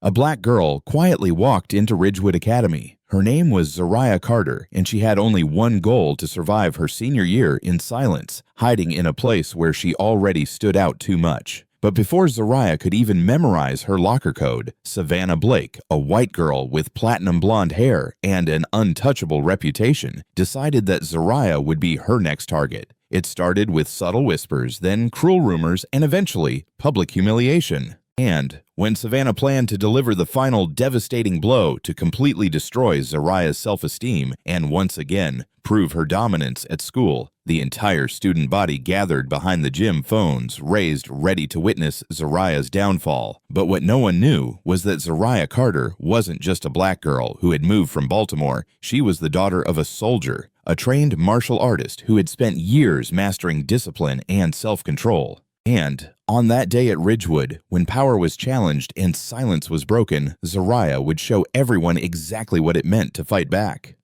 A black girl quietly walked into Ridgewood Academy. Her name was Zariah Carter, and she had only one goal: to survive her senior year in silence, hiding in a place where she already stood out too much. But before Zariah could even memorize her locker code, Savannah Blake, a white girl with platinum blonde hair and an untouchable reputation, decided that Zariah would be her next target. It started with subtle whispers, then cruel rumors, and eventually public humiliation. And when Savannah planned to deliver the final devastating blow to completely destroy Zariah's self-esteem and once again prove her dominance at school, the entire student body gathered behind the gym, phones raised, ready to witness Zariah's downfall. But what no one knew was that Zariah Carter wasn't just a black girl who had moved from Baltimore. She was the daughter of a soldier, a trained martial artist who had spent years mastering discipline and self-control. And on that day at Ridgewood, when power was challenged and silence was broken, Zariah would show everyone exactly what it meant to fight back.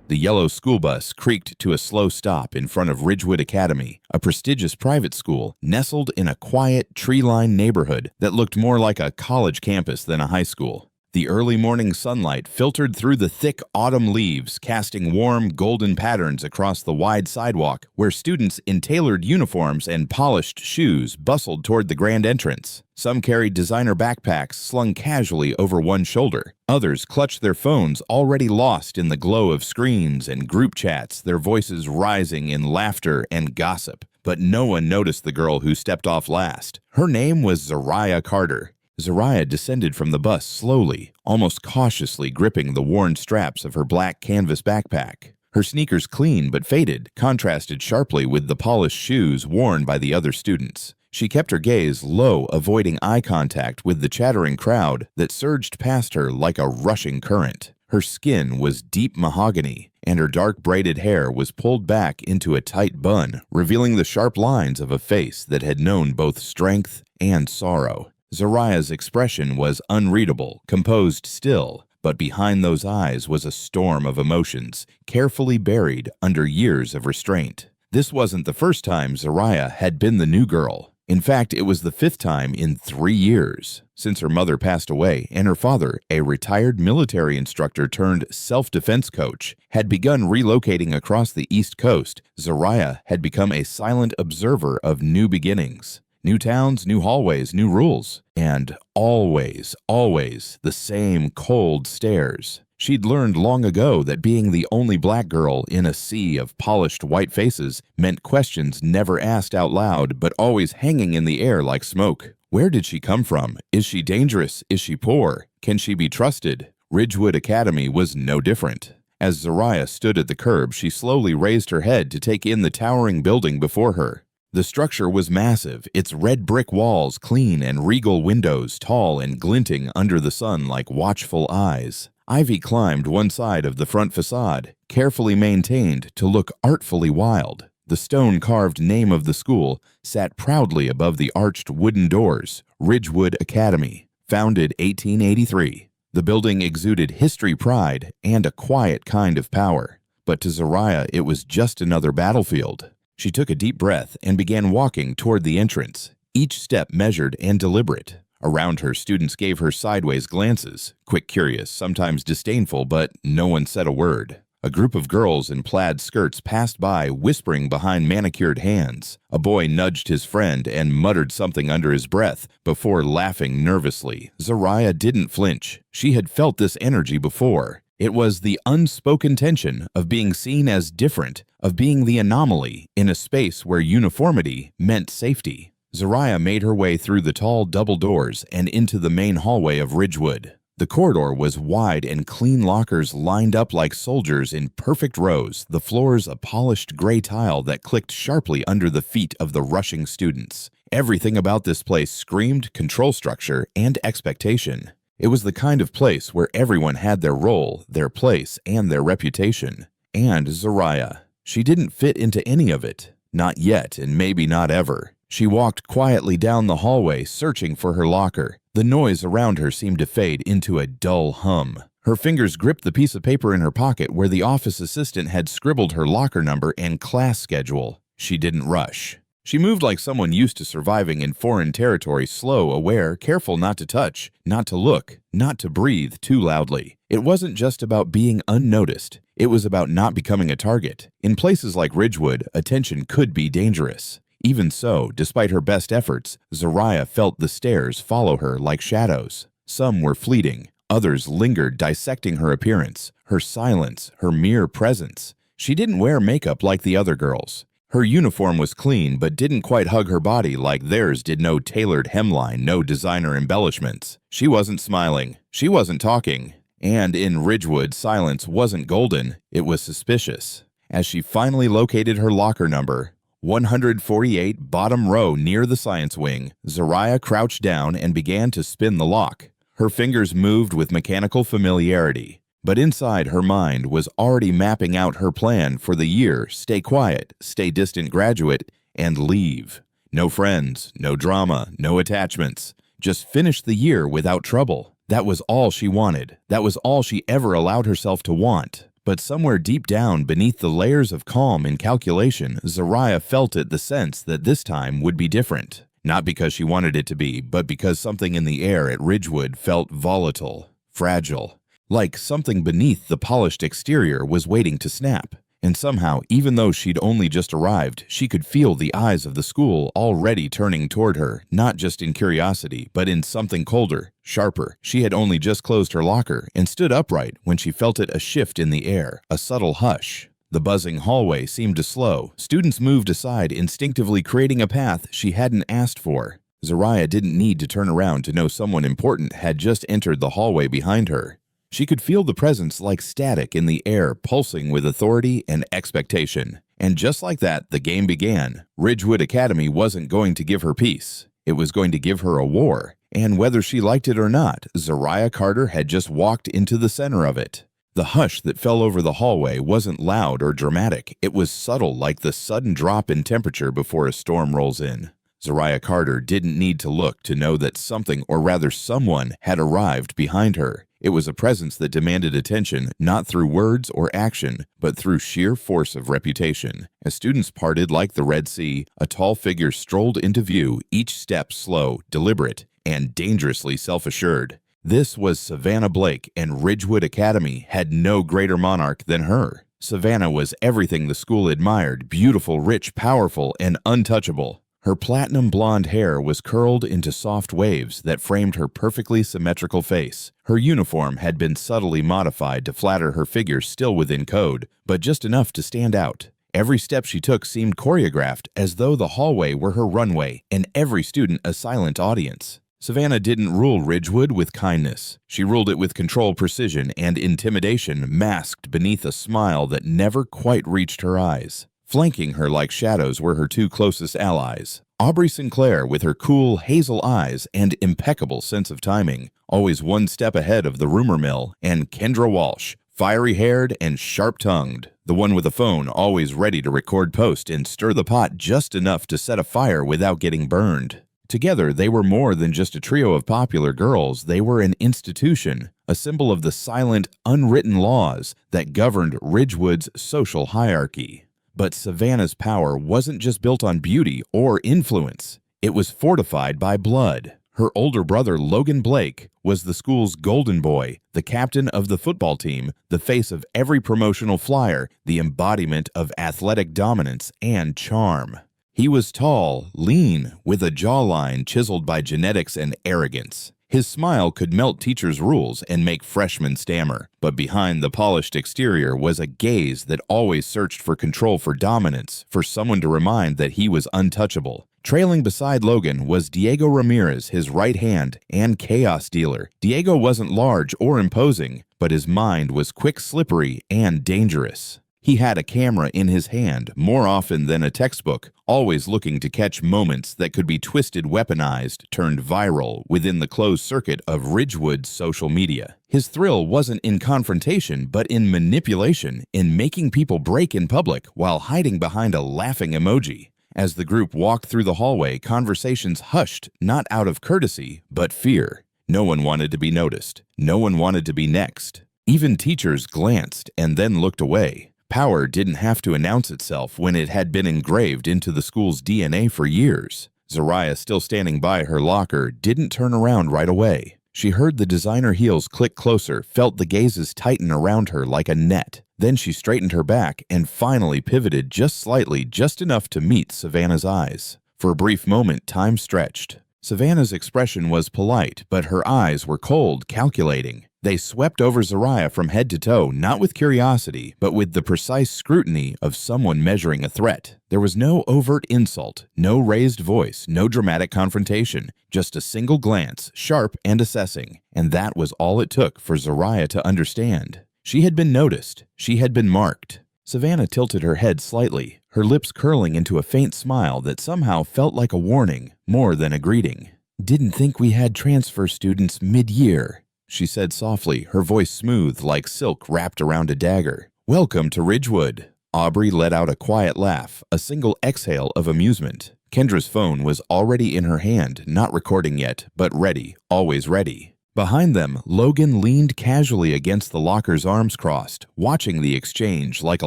The yellow school bus creaked to a slow stop in front of Ridgewood Academy, a prestigious private school nestled in a quiet, tree-lined neighborhood that looked more like a college campus than a high school. The early morning sunlight filtered through the thick autumn leaves, casting warm, golden patterns across the wide sidewalk, where students in tailored uniforms and polished shoes bustled toward the grand entrance. Some carried designer backpacks slung casually over one shoulder. Others clutched their phones, already lost in the glow of screens and group chats, their voices rising in laughter and gossip. But no one noticed the girl who stepped off last. Her name was Zariah Carter. Zariah descended from the bus slowly, almost cautiously gripping the worn straps of her black canvas backpack. Her sneakers, clean but faded, contrasted sharply with the polished shoes worn by the other students. She kept her gaze low, avoiding eye contact with the chattering crowd that surged past her like a rushing current. Her skin was deep mahogany, and her dark braided hair was pulled back into a tight bun, revealing the sharp lines of a face that had known both strength and sorrow. Zariah's expression was unreadable, composed still, but behind those eyes was a storm of emotions, carefully buried under years of restraint. This wasn't the first time Zariah had been the new girl. In fact, it was the 5th time in 3 years. Since her mother passed away and her father, a retired military instructor turned self-defense coach, had begun relocating across the East Coast, Zariah had become a silent observer of new beginnings. New towns, new hallways, new rules, and always the same cold stares. She'd learned long ago that being the only black girl in a sea of polished white faces meant questions never asked out loud but always hanging in the air like smoke. Where did she come from? Is she dangerous? Is she poor? Can she be trusted? Ridgewood Academy was no different. As Zariah stood at the curb, she slowly raised her head to take in the towering building before her. The structure was massive, its red brick walls clean and regal windows tall and glinting under the sun like watchful eyes. Ivy climbed one side of the front facade, carefully maintained to look artfully wild. The stone-carved name of the school sat proudly above the arched wooden doors, Ridgewood Academy, founded 1883. The building exuded history, pride, and a quiet kind of power. But to Zariah, it was just another battlefield. She took a deep breath and began walking toward the entrance, each step measured and deliberate. Around her, students gave her sideways glances, quick, curious, sometimes disdainful, but no one said a word. A group of girls in plaid skirts passed by, whispering behind manicured hands. A boy nudged his friend and muttered something under his breath before laughing nervously. Zariah didn't flinch. She had felt this energy before. It was the unspoken tension of being seen as different, of being the anomaly in a space where uniformity meant safety. Zariah made her way through the tall double doors and into the main hallway of Ridgewood. The corridor was wide and clean lockers lined up like soldiers in perfect rows, the floors a polished gray tile that clicked sharply under the feet of the rushing students. Everything about this place screamed control structure and expectation. It was the kind of place where everyone had their role, their place, and their reputation. And Zariah. She didn't fit into any of it. Not yet, and maybe not ever. She walked quietly down the hallway, searching for her locker. The noise around her seemed to fade into a dull hum. Her fingers gripped the piece of paper in her pocket where the office assistant had scribbled her locker number and class schedule. She didn't rush. She moved like someone used to surviving in foreign territory, slow, aware, careful not to touch, not to look, not to breathe too loudly. It wasn't just about being unnoticed. It was about not becoming a target. In places like Ridgewood, attention could be dangerous. Even so, despite her best efforts, Zariah felt the stares follow her like shadows. Some were fleeting. Others lingered, dissecting her appearance, her silence, her mere presence. She didn't wear makeup like the other girls. Her uniform was clean but didn't quite hug her body like theirs did. No tailored hemline, no designer embellishments. She wasn't smiling. She wasn't talking. And in Ridgewood, silence wasn't golden. It was suspicious. As she finally located her locker number, 148, bottom row near the science wing, Zariah crouched down and began to spin the lock. Her fingers moved with mechanical familiarity. But inside her mind was already mapping out her plan for the year: stay quiet, stay distant graduate, and leave. No friends, no drama, no attachments. Just finish the year without trouble. That was all she wanted. That was all she ever allowed herself to want. But somewhere deep down beneath the layers of calm and calculation, Zariah felt it, the sense that this time would be different. Not because she wanted it to be, but because something in the air at Ridgewood felt volatile, fragile. Like something beneath the polished exterior was waiting to snap. And somehow, even though she'd only just arrived, she could feel the eyes of the school already turning toward her, not just in curiosity, but in something colder, sharper. She had only just closed her locker and stood upright when she felt it, a shift in the air, a subtle hush. The buzzing hallway seemed to slow. Students moved aside, instinctively creating a path she hadn't asked for. Zariah didn't need to turn around to know someone important had just entered the hallway behind her. She could feel the presence like static in the air, pulsing with authority and expectation. And just like that, the game began. Ridgewood Academy wasn't going to give her peace. It was going to give her a war. And whether she liked it or not, Zariah Carter had just walked into the center of it. The hush that fell over the hallway wasn't loud or dramatic. It was subtle, like the sudden drop in temperature before a storm rolls in. Zariah Carter didn't need to look to know that something, or rather someone, had arrived behind her. It was a presence that demanded attention, not through words or action, but through sheer force of reputation. As students parted like the Red Sea, a tall figure strolled into view, each step slow, deliberate, and dangerously self-assured. This was Savannah Blake, and Ridgewood Academy had no greater monarch than her. Savannah was everything the school admired: beautiful, rich, powerful, and untouchable. Her platinum blonde hair was curled into soft waves that framed her perfectly symmetrical face. Her uniform had been subtly modified to flatter her figure, still within code, but just enough to stand out. Every step she took seemed choreographed, as though the hallway were her runway, and every student a silent audience. Savannah didn't rule Ridgewood with kindness. She ruled it with control, precision, and intimidation masked beneath a smile that never quite reached her eyes. Flanking her like shadows were her two closest allies: Aubrey Sinclair, with her cool, hazel eyes and impeccable sense of timing, always one step ahead of the rumor mill, and Kendra Walsh, fiery-haired and sharp-tongued, the one with a phone always ready to record, post, and stir the pot just enough to set a fire without getting burned. Together, they were more than just a trio of popular girls. They were an institution, a symbol of the silent, unwritten laws that governed Ridgewood's social hierarchy. But Savannah's power wasn't just built on beauty or influence. It was fortified by blood. Her older brother, Logan Blake, was the school's golden boy, the captain of the football team, the face of every promotional flyer, the embodiment of athletic dominance and charm. He was tall, lean, with a jawline chiseled by genetics and arrogance. His smile could melt teachers' rules and make freshmen stammer, but behind the polished exterior was a gaze that always searched for control, for dominance, for someone to remind that he was untouchable. Trailing beside Logan was Diego Ramirez, his right hand and chaos dealer. Diego wasn't large or imposing, but his mind was quick, slippery, and dangerous. He had a camera in his hand, more often than a textbook, always looking to catch moments that could be twisted, weaponized, turned viral within the closed circuit of Ridgewood's social media. His thrill wasn't in confrontation, but in manipulation, in making people break in public while hiding behind a laughing emoji. As the group walked through the hallway, conversations hushed, not out of courtesy, but fear. No one wanted to be noticed. No one wanted to be next. Even teachers glanced and then looked away. Power didn't have to announce itself when it had been engraved into the school's DNA for years. Zariah, still standing by her locker, didn't turn around right away. She heard the designer heels click closer, felt the gazes tighten around her like a net. Then she straightened her back and finally pivoted just slightly, just enough to meet Savannah's eyes. For a brief moment, time stretched. Savannah's expression was polite, but her eyes were cold, calculating. They swept over Zariah from head to toe, not with curiosity, but with the precise scrutiny of someone measuring a threat. There was no overt insult, no raised voice, no dramatic confrontation, just a single glance, sharp and assessing. And that was all it took for Zariah to understand. She had been noticed. She had been marked. Savannah tilted her head slightly, her lips curling into a faint smile that somehow felt like a warning, more than a greeting. "Didn't think we had transfer students mid-year," she said softly, her voice smooth like silk wrapped around a dagger. "Welcome to Ridgewood." Aubrey let out a quiet laugh, a single exhale of amusement. Kendra's phone was already in her hand, not recording yet, but ready, always ready. Behind them, Logan leaned casually against the locker's arms crossed, watching the exchange like a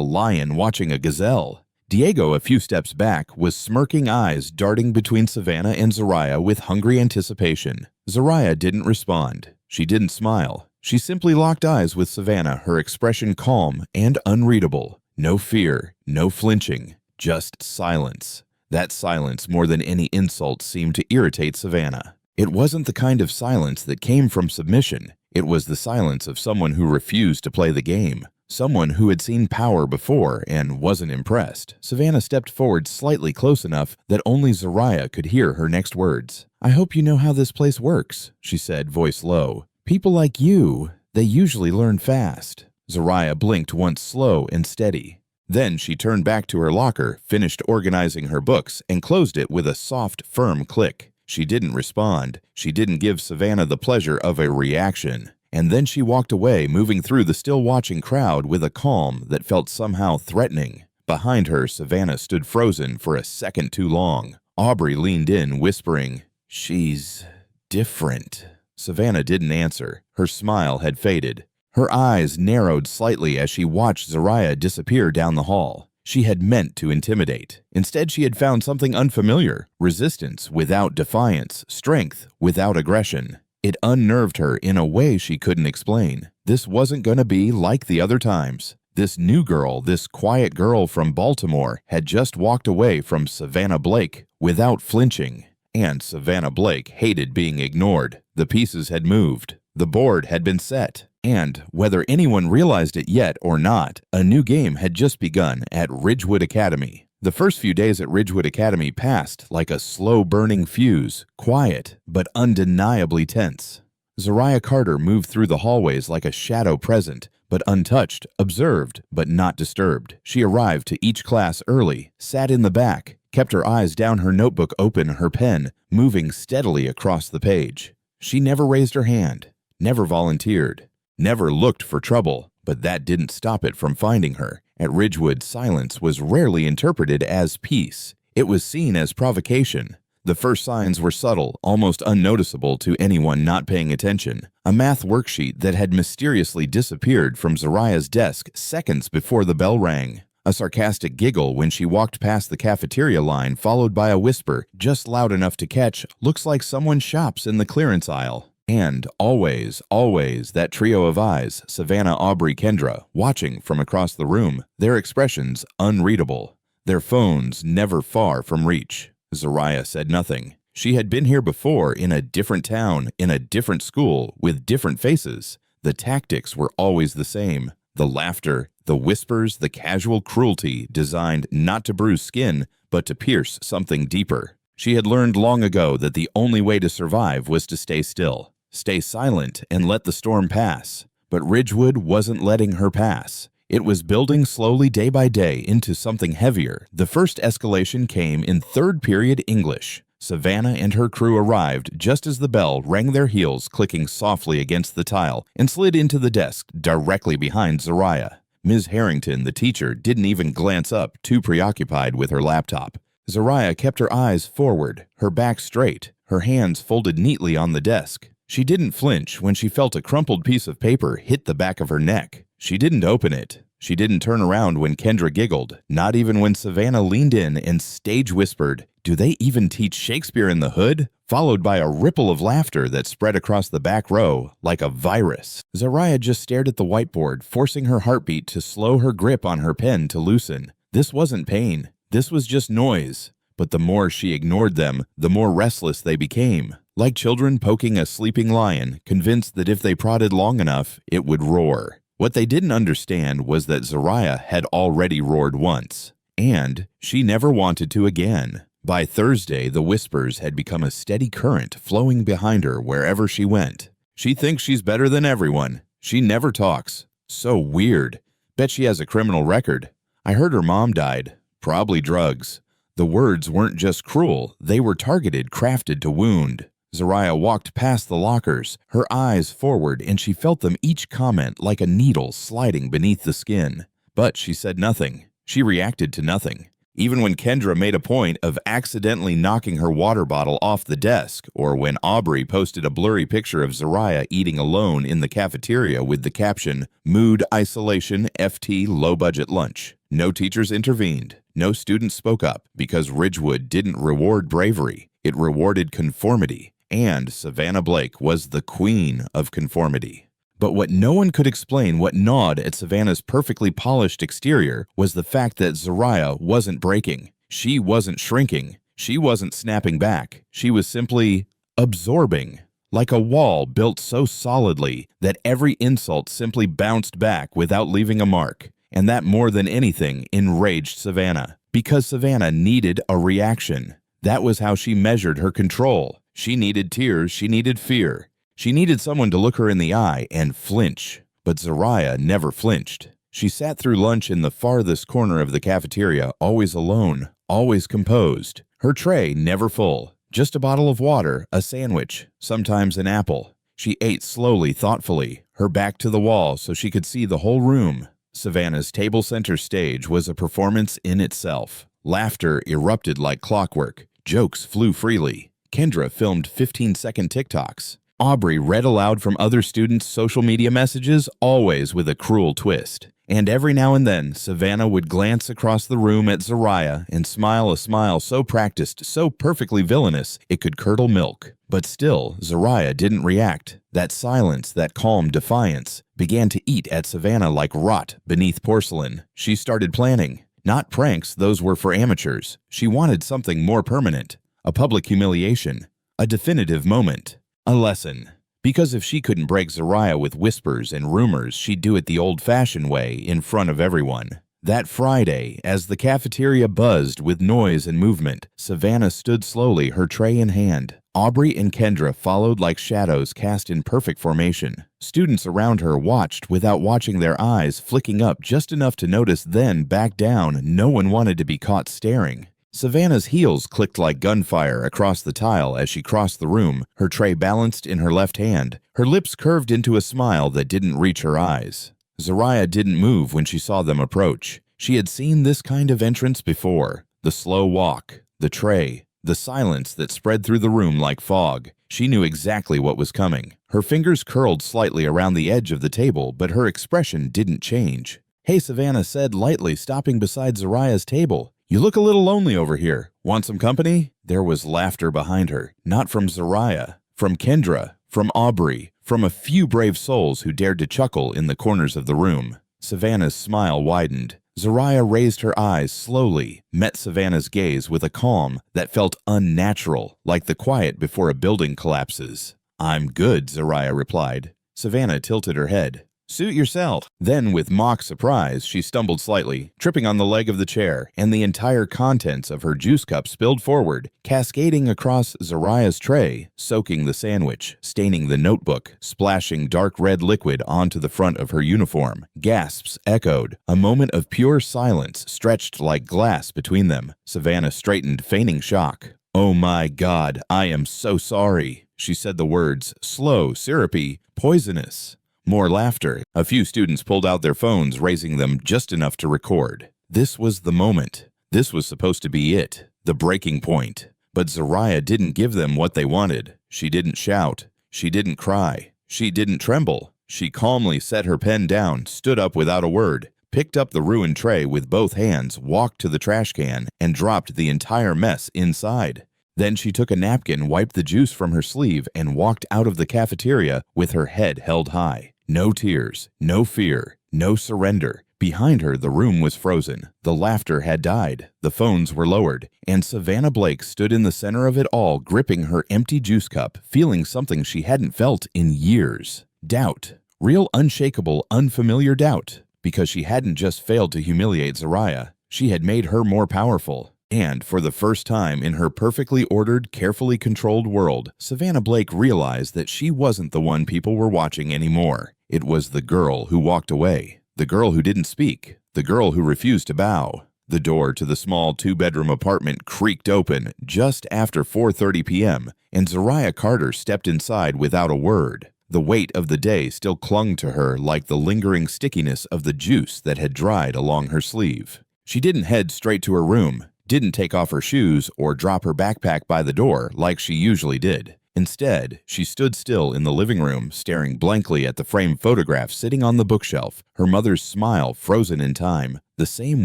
lion watching a gazelle. Diego, a few steps back, was smirking eyes darting between Savannah and Zariah with hungry anticipation. Zariah didn't respond. She didn't smile. She simply locked eyes with Savannah, her expression calm and unreadable. No fear, no flinching, just silence. That silence, more than any insult, seemed to irritate Savannah. It wasn't the kind of silence that came from submission. It was the silence of someone who refused to play the game. Someone who had seen power before and wasn't impressed. Savannah stepped forward slightly close enough that only Zariah could hear her next words. "I hope you know how this place works," she said, voice low. "People like you, they usually learn fast." Zariah blinked once, slow and steady. Then she turned back to her locker, finished organizing her books, and closed it with a soft, firm click. She didn't respond. She didn't give Savannah the pleasure of a reaction. And then she walked away, moving through the still watching crowd with a calm that felt somehow threatening. Behind her, Savannah stood frozen for a second too long. Aubrey leaned in, whispering, "She's different." Savannah didn't answer. Her smile had faded. Her eyes narrowed slightly as she watched Zariah disappear down the hall. She had meant to intimidate. Instead, she had found something unfamiliar: resistance without defiance, strength without aggression. It unnerved her in a way she couldn't explain. This wasn't going to be like the other times. This new girl, this quiet girl from Baltimore, had just walked away from Savannah Blake without flinching. And Savannah Blake hated being ignored. The pieces had moved. The board had been set. And, whether anyone realized it yet or not, a new game had just begun at Ridgewood Academy. The first few days at Ridgewood Academy passed like a slow-burning fuse, quiet but undeniably tense. Zariah Carter moved through the hallways like a shadow present, but untouched, observed but not disturbed. She arrived to each class early, sat in the back, kept her eyes down, her notebook open, her pen moving steadily across the page. She never raised her hand, never volunteered, never looked for trouble, but that didn't stop it from finding her. At Ridgewood, silence was rarely interpreted as peace. It was seen as provocation. The first signs were subtle, almost unnoticeable to anyone not paying attention. A math worksheet that had mysteriously disappeared from Zariah's desk seconds before the bell rang. A sarcastic giggle when she walked past the cafeteria line, followed by a whisper, just loud enough to catch, "Looks like someone shops in the clearance aisle." And always, always, that trio of eyes, Savannah, Aubrey, Kendra, watching from across the room, their expressions unreadable, their phones never far from reach. Zariah said nothing. She had been here before, in a different town, in a different school, with different faces. The tactics were always the same. The laughter, the whispers, the casual cruelty designed not to bruise skin, but to pierce something deeper. She had learned long ago that the only way to survive was to stay still. Stay silent and let the storm pass. But Ridgewood wasn't letting her pass. It was building slowly day by day into something heavier. The first escalation came in third period English. Savannah and her crew arrived just as the bell rang, their heels clicking softly against the tile, and slid into the desk directly behind Zariah. Ms. Harrington, the teacher, didn't even glance up, too preoccupied with her laptop. Zariah kept her eyes forward, her back straight, her hands folded neatly on the desk. She didn't flinch when she felt a crumpled piece of paper hit the back of her neck. She didn't open it. She didn't turn around when Kendra giggled, not even when Savannah leaned in and stage whispered, "Do they even teach Shakespeare in the hood?" Followed by a ripple of laughter that spread across the back row like a virus. Zariah just stared at the whiteboard, forcing her heartbeat to slow, her grip on her pen to loosen. This wasn't pain. This was just noise. But the more she ignored them, the more restless they became. Like children poking a sleeping lion, convinced that if they prodded long enough, it would roar. What they didn't understand was that Zariah had already roared once, and she never wanted to again. By Thursday, the whispers had become a steady current flowing behind her wherever she went. She thinks she's better than everyone. She never talks. So weird. Bet she has a criminal record. I heard her mom died. Probably drugs. The words weren't just cruel. They were targeted, crafted to wound. Zariah walked past the lockers, her eyes forward, and she felt them each comment like a needle sliding beneath the skin. But she said nothing. She reacted to nothing. Even when Kendra made a point of accidentally knocking her water bottle off the desk, or when Aubrey posted a blurry picture of Zariah eating alone in the cafeteria with the caption, "Mood Isolation FT Low Budget Lunch." No teachers intervened. No students spoke up because Ridgewood didn't reward bravery. It rewarded conformity. And Savannah Blake was the queen of conformity. But what no one could explain, what gnawed at Savannah's perfectly polished exterior, was the fact that Zariah wasn't breaking. She wasn't shrinking. She wasn't snapping back. She was simply absorbing, like a wall built so solidly that every insult simply bounced back without leaving a mark. And that more than anything enraged Savannah, because Savannah needed a reaction. That was how she measured her control. She needed tears. She needed fear. She needed someone to look her in the eye and flinch, but Zariah never flinched. She sat through lunch in the farthest corner of the cafeteria, always alone, always composed. Her tray never full, just a bottle of water, a sandwich, sometimes an apple. She ate slowly, thoughtfully, her back to the wall so she could see the whole room. Savannah's table center stage was a performance in itself. Laughter erupted like clockwork. Jokes flew freely. Kendra filmed 15-second TikToks. Aubrey read aloud from other students' social media messages, always with a cruel twist. And every now and then, Savannah would glance across the room at Zariah and smile a smile so practiced, so perfectly villainous, it could curdle milk. But still, Zariah didn't react. That silence, that calm defiance, began to eat at Savannah like rot beneath porcelain. She started planning. Not pranks, those were for amateurs. She wanted something more permanent. A public humiliation. A definitive moment. A lesson. Because if she couldn't break Zariah with whispers and rumors, she'd do it the old-fashioned way in front of everyone. That Friday, as the cafeteria buzzed with noise and movement, Savannah stood slowly, her tray in hand. Aubrey and Kendra followed like shadows cast in perfect formation. Students around her watched without watching, their eyes flicking up just enough to notice, then back down. No one wanted to be caught staring. Savannah's heels clicked like gunfire across the tile as she crossed the room, her tray balanced in her left hand, her lips curved into a smile that didn't reach her eyes. Zariah didn't move when she saw them approach. She had seen this kind of entrance before. The slow walk, the tray, the silence that spread through the room like fog. She knew exactly what was coming. Her fingers curled slightly around the edge of the table, but her expression didn't change. "Hey," Savannah said lightly, stopping beside Zariah's table. "You look a little lonely over here. Want some company?" There was laughter behind her, not from Zariah, from Kendra, from Aubrey, from a few brave souls who dared to chuckle in the corners of the room. Savannah's smile widened. Zariah raised her eyes slowly, met Savannah's gaze with a calm that felt unnatural, like the quiet before a building collapses. "I'm good," Zariah replied. Savannah tilted her head. "Suit yourself." Then, with mock surprise, she stumbled slightly, tripping on the leg of the chair, and the entire contents of her juice cup spilled forward, cascading across Zariah's tray, soaking the sandwich, staining the notebook, splashing dark red liquid onto the front of her uniform. Gasps echoed. A moment of pure silence stretched like glass between them. Savannah straightened, feigning shock. "Oh my God, I am so sorry." She said the words, slow, syrupy, poisonous. More laughter. A few students pulled out their phones, raising them just enough to record. This was the moment. This was supposed to be it, the breaking point. But Zariah didn't give them what they wanted. She didn't shout. She didn't cry. She didn't tremble. She calmly set her pen down, stood up without a word, picked up the ruined tray with both hands, walked to the trash can, and dropped the entire mess inside. Then she took a napkin, wiped the juice from her sleeve, and walked out of the cafeteria with her head held high. No tears, no fear, no surrender. Behind her, the room was frozen. The laughter had died. The phones were lowered. And Savannah Blake stood in the center of it all, gripping her empty juice cup, feeling something she hadn't felt in years. Doubt. Real unshakable, unfamiliar doubt. Because she hadn't just failed to humiliate Zariah, she had made her more powerful. And for the first time in her perfectly ordered, carefully controlled world, Savannah Blake realized that she wasn't the one people were watching anymore. It was the girl who walked away. The girl who didn't speak. The girl who refused to bow. The door to the small two-bedroom apartment creaked open just after 4:30 p.m., and Zariah Carter stepped inside without a word. The weight of the day still clung to her like the lingering stickiness of the juice that had dried along her sleeve. She didn't head straight to her room, didn't take off her shoes or drop her backpack by the door like she usually did. Instead, she stood still in the living room, staring blankly at the framed photograph sitting on the bookshelf, her mother's smile frozen in time, the same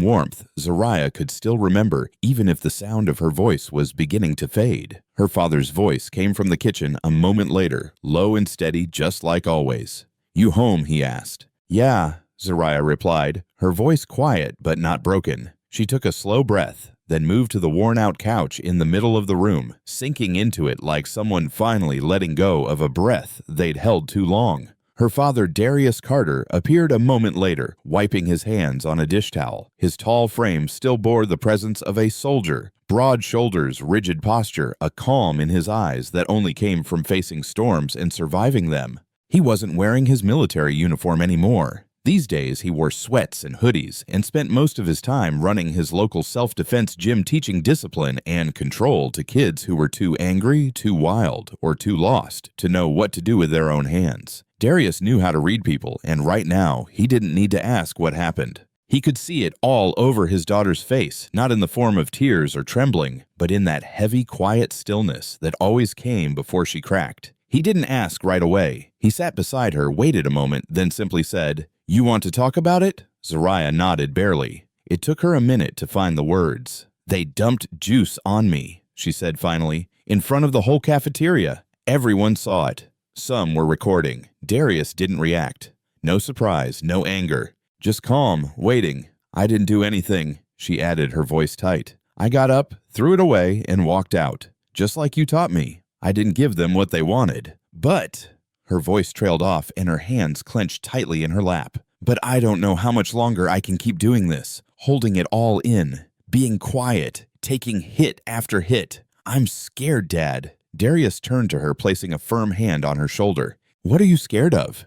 warmth Zariah could still remember even if the sound of her voice was beginning to fade. Her father's voice came from the kitchen a moment later, low and steady just like always. "You home?" he asked. "Yeah," Zariah replied, her voice quiet but not broken. She took a slow breath, then moved to the worn-out couch in the middle of the room, sinking into it like someone finally letting go of a breath they'd held too long. Her father, Darius Carter, appeared a moment later, wiping his hands on a dish towel. His tall frame still bore the presence of a soldier. Broad shoulders, rigid posture, a calm in his eyes that only came from facing storms and surviving them. He wasn't wearing his military uniform anymore. These days, he wore sweats and hoodies and spent most of his time running his local self-defense gym teaching discipline and control to kids who were too angry, too wild, or too lost to know what to do with their own hands. Darius knew how to read people, and right now, he didn't need to ask what happened. He could see it all over his daughter's face, not in the form of tears or trembling, but in that heavy, quiet stillness that always came before she cracked. He didn't ask right away. He sat beside her, waited a moment, then simply said, "You want to talk about it?" Zariah nodded barely. It took her a minute to find the words. "They dumped juice on me," she said finally, "in front of the whole cafeteria. Everyone saw it. Some were recording." Darius didn't react. No surprise, no anger. Just calm, waiting. "I didn't do anything," she added, her voice tight. "I got up, threw it away, and walked out. Just like you taught me. I didn't give them what they wanted. But..." Her voice trailed off and her hands clenched tightly in her lap. "But I don't know how much longer I can keep doing this, holding it all in, being quiet, taking hit after hit. I'm scared, Dad." Darius turned to her, placing a firm hand on her shoulder. "What are you scared of?"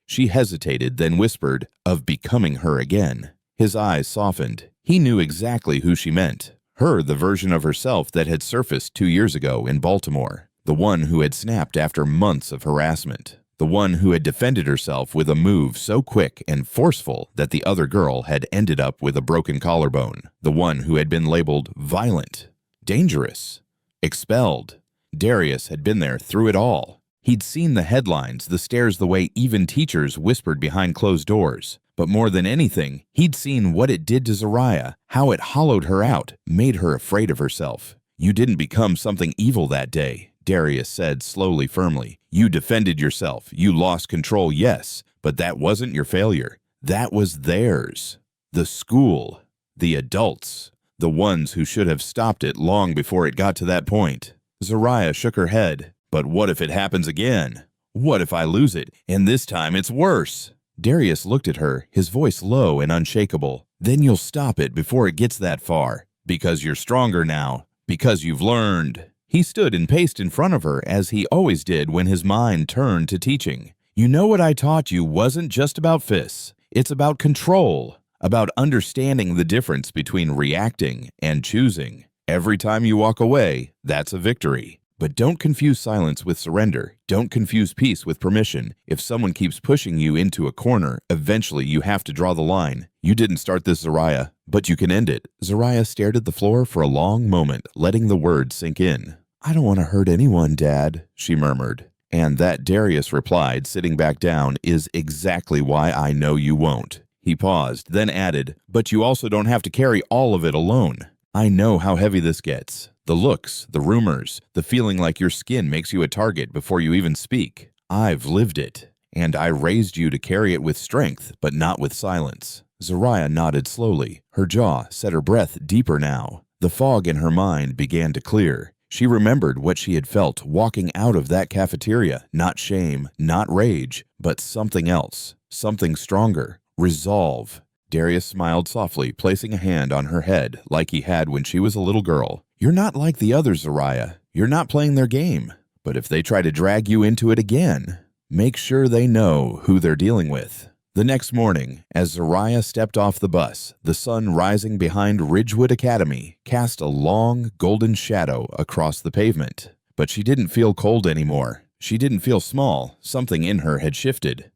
She hesitated, then whispered, "Of becoming her again." His eyes softened. He knew exactly who she meant. Her, the version of herself that had surfaced 2 years ago in Baltimore. The one who had snapped after months of harassment. The one who had defended herself with a move so quick and forceful that the other girl had ended up with a broken collarbone. The one who had been labeled violent, dangerous, expelled. Darius had been there through it all. He'd seen the headlines, the stares the way even teachers whispered behind closed doors. But more than anything, he'd seen what it did to Zariah, how it hollowed her out, made her afraid of herself. "You didn't become something evil that day," Darius said slowly, firmly. "You defended yourself. You lost control, yes, but that wasn't your failure. That was theirs. The school. The adults. The ones who should have stopped it long before it got to that point." Zariah shook her head. "But what if it happens again? What if I lose it, and this time it's worse?" Darius looked at her, his voice low and unshakable. "Then you'll stop it before it gets that far. Because you're stronger now. Because you've learned." He stood and paced in front of her as he always did when his mind turned to teaching. "You know what I taught you wasn't just about fists. It's about control, about understanding the difference between reacting and choosing. Every time you walk away, that's a victory. But don't confuse silence with surrender. Don't confuse peace with permission. If someone keeps pushing you into a corner, eventually you have to draw the line. You didn't start this, Zariah, but you can end it." Zariah stared at the floor for a long moment, letting the words sink in. "I don't want to hurt anyone, Dad," she murmured. "And that," Darius replied, sitting back down, "is exactly why I know you won't." He paused, then added, "But you also don't have to carry all of it alone. I know how heavy this gets. The looks, the rumors, the feeling like your skin makes you a target before you even speak. I've lived it, and I raised you to carry it with strength, but not with silence." Zariah nodded slowly. Her jaw set her breath deeper now. The fog in her mind began to clear. She remembered what she had felt walking out of that cafeteria. Not shame, not rage, but something else, something stronger. Resolve. Darius smiled softly, placing a hand on her head like he had when she was a little girl. "You're not like the others, Zariah. You're not playing their game. But if they try to drag you into it again, make sure they know who they're dealing with." The next morning, as Zariah stepped off the bus, the sun rising behind Ridgewood Academy cast a long, golden shadow across the pavement. But she didn't feel cold anymore. She didn't feel small. Something in her had shifted.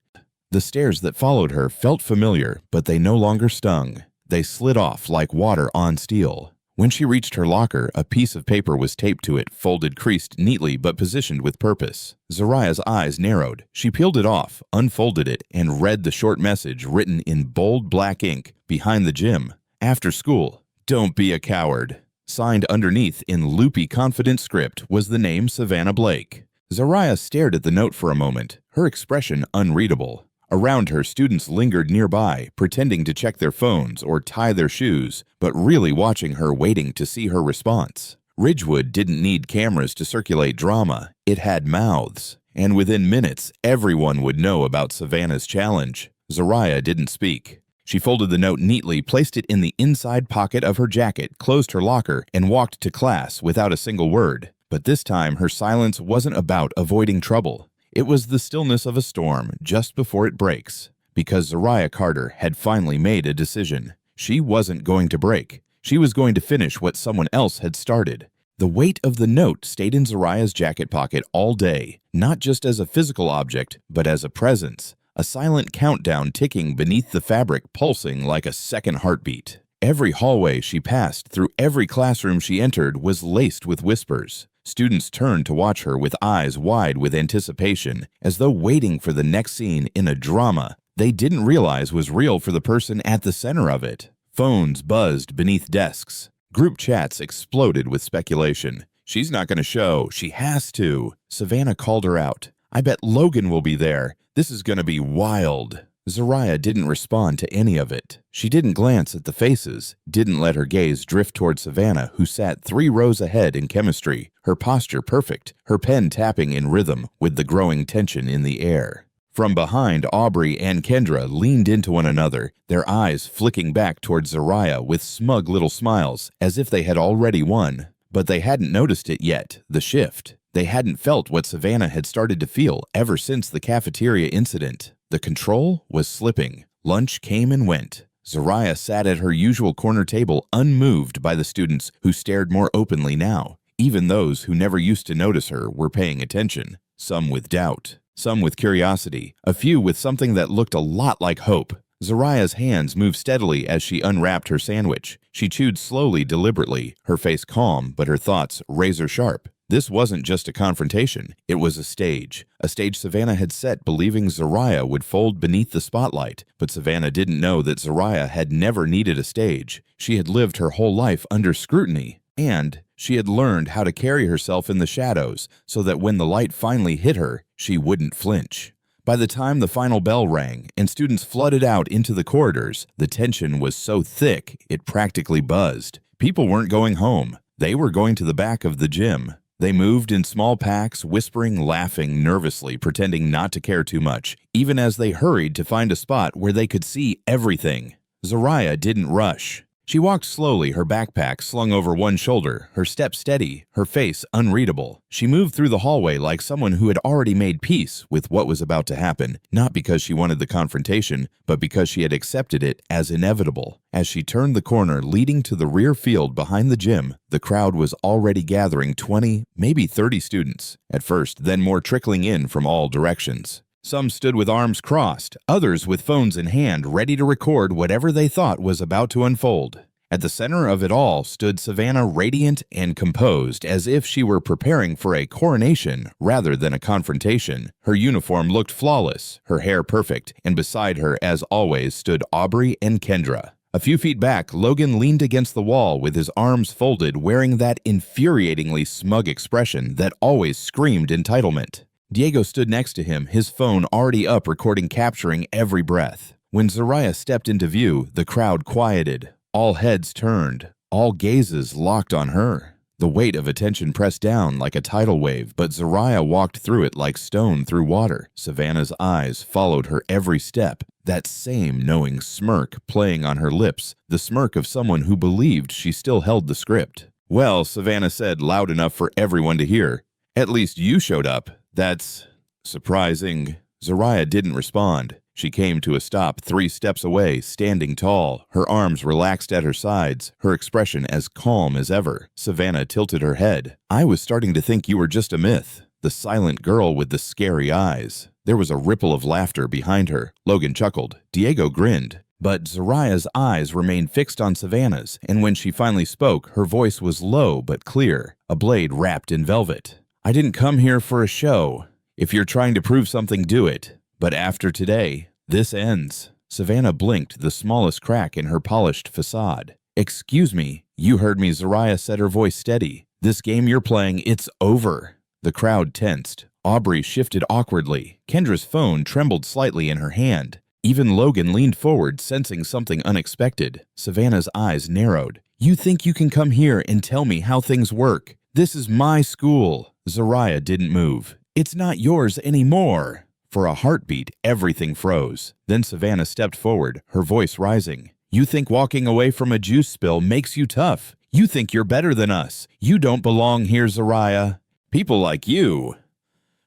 The stairs that followed her felt familiar, but they no longer stung. They slid off like water on steel. When she reached her locker, a piece of paper was taped to it, folded, creased neatly, but positioned with purpose. Zariah's eyes narrowed. She peeled it off, unfolded it, and read the short message written in bold black ink behind the gym. "After school, don't be a coward." Signed underneath in loopy, confident script was the name Savannah Blake. Zariah stared at the note for a moment, her expression unreadable. Around her, students lingered nearby, pretending to check their phones or tie their shoes, but really watching her, waiting to see her response. Ridgewood didn't need cameras to circulate drama. It had mouths. And within minutes, everyone would know about Savannah's challenge. Zariah didn't speak. She folded the note neatly, placed it in the inside pocket of her jacket, closed her locker, and walked to class without a single word. But this time, her silence wasn't about avoiding trouble. It was the stillness of a storm just before it breaks, because Zariah Carter had finally made a decision. She wasn't going to break. She was going to finish what someone else had started. The weight of the note stayed in Zariah's jacket pocket all day, not just as a physical object, but as a presence, a silent countdown ticking beneath the fabric, pulsing like a second heartbeat. Every hallway she passed, through every classroom she entered, was laced with whispers. Students turned to watch her with eyes wide with anticipation, as though waiting for the next scene in a drama they didn't realize was real for the person at the center of it. Phones buzzed beneath desks. Group chats exploded with speculation. "She's not going to show. She has to." Savannah called her out. "I bet Logan will be there. This is going to be wild." Zariah didn't respond to any of it. She didn't glance at the faces, didn't let her gaze drift toward Savannah, who sat 3 rows ahead in chemistry, her posture perfect, her pen tapping in rhythm with the growing tension in the air. From behind, Aubrey and Kendra leaned into one another, their eyes flicking back toward Zariah with smug little smiles, as if they had already won. But they hadn't noticed it yet, the shift. They hadn't felt what Savannah had started to feel ever since the cafeteria incident. The control was slipping. Lunch came and went. Zariah sat at her usual corner table, unmoved by the students who stared more openly now. Even those who never used to notice her were paying attention, some with doubt, some with curiosity, a few with something that looked a lot like hope. Zariah's hands moved steadily as she unwrapped her sandwich. She chewed slowly, deliberately, her face calm, but her thoughts razor-sharp. This wasn't just a confrontation. It was a stage Savannah had set believing Zariah would fold beneath the spotlight. But Savannah didn't know that Zariah had never needed a stage. She had lived her whole life under scrutiny, and she had learned how to carry herself in the shadows so that when the light finally hit her, she wouldn't flinch. By the time the final bell rang and students flooded out into the corridors, the tension was so thick it practically buzzed. People weren't going home. They were going to the back of the gym. They moved in small packs, whispering, laughing nervously, pretending not to care too much, even as they hurried to find a spot where they could see everything. Zariah didn't rush. She walked slowly, her backpack slung over one shoulder, her step steady, her face unreadable. She moved through the hallway like someone who had already made peace with what was about to happen, not because she wanted the confrontation, but because she had accepted it as inevitable. As she turned the corner leading to the rear field behind the gym, the crowd was already gathering 20, maybe 30 students, at first, then more trickling in from all directions. Some stood with arms crossed, others with phones in hand, ready to record whatever they thought was about to unfold. At the center of it all stood Savannah, radiant and composed, as if she were preparing for a coronation rather than a confrontation. Her uniform looked flawless, her hair perfect, and beside her, as always, stood Aubrey and Kendra. A few feet back, Logan leaned against the wall with his arms folded, wearing that infuriatingly smug expression that always screamed entitlement. Diego stood next to him, his phone already up recording, capturing every breath. When Zariah stepped into view, the crowd quieted. All heads turned, all gazes locked on her. The weight of attention pressed down like a tidal wave, but Zariah walked through it like stone through water. Savannah's eyes followed her every step, that same knowing smirk playing on her lips, the smirk of someone who believed she still held the script. "Well," Savannah said loud enough for everyone to hear, "at least you showed up. That's surprising." Zariah didn't respond. She came to a stop 3 steps away, standing tall, her arms relaxed at her sides, her expression as calm as ever. Savannah tilted her head. "I was starting to think you were just a myth." The silent girl with the scary eyes. There was a ripple of laughter behind her. Logan chuckled. Diego grinned. But Zariah's eyes remained fixed on Savannah's, and when she finally spoke, her voice was low but clear, a blade wrapped in velvet. "I didn't come here for a show. If you're trying to prove something, do it. But after today, this ends." Savannah blinked, the smallest crack in her polished facade. "Excuse me, you heard me," Zariah said, her voice steady. "This game you're playing, it's over." The crowd tensed. Aubrey shifted awkwardly. Kendra's phone trembled slightly in her hand. Even Logan leaned forward, sensing something unexpected. Savannah's eyes narrowed. "You think you can come here and tell me how things work? This is my school." Zariah didn't move. "It's not yours anymore." For a heartbeat, everything froze. Then Savannah stepped forward, her voice rising. "You think walking away from a juice spill makes you tough. You think you're better than us. You don't belong here, Zariah. People like you."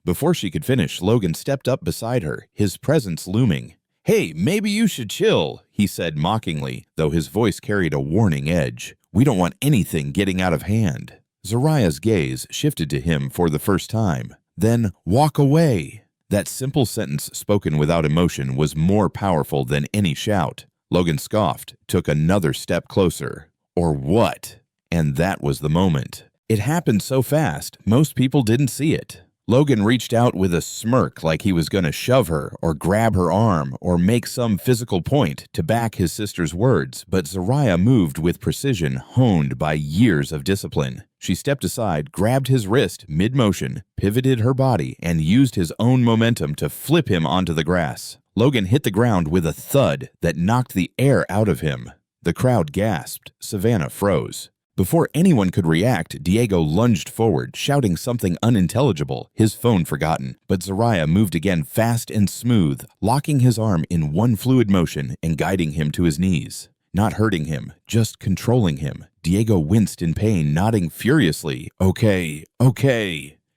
Before she could finish, Logan stepped up beside her, his presence looming. "Hey, maybe you should chill," he said mockingly, though his voice carried a warning edge. "We don't want anything getting out of hand." Zariah's gaze shifted to him for the first time. Then, "Walk away." That simple sentence spoken without emotion was more powerful than any shout. Logan scoffed, took another step closer. Or what? And that was the moment. It happened so fast, most people didn't see it. Logan reached out with a smirk like he was going to shove her or grab her arm or make some physical point to back his sister's words, but Zariah moved with precision honed by years of discipline. She stepped aside, grabbed his wrist mid-motion, pivoted her body, and used his own momentum to flip him onto the grass. Logan hit the ground with a thud that knocked the air out of him. The crowd gasped. Savannah froze. Before anyone could react, Diego lunged forward, shouting something unintelligible, his phone forgotten. But Zariah moved again fast and smooth, locking his arm in one fluid motion and guiding him to his knees. Not hurting him, just controlling him. Diego winced in pain, nodding furiously. Okay.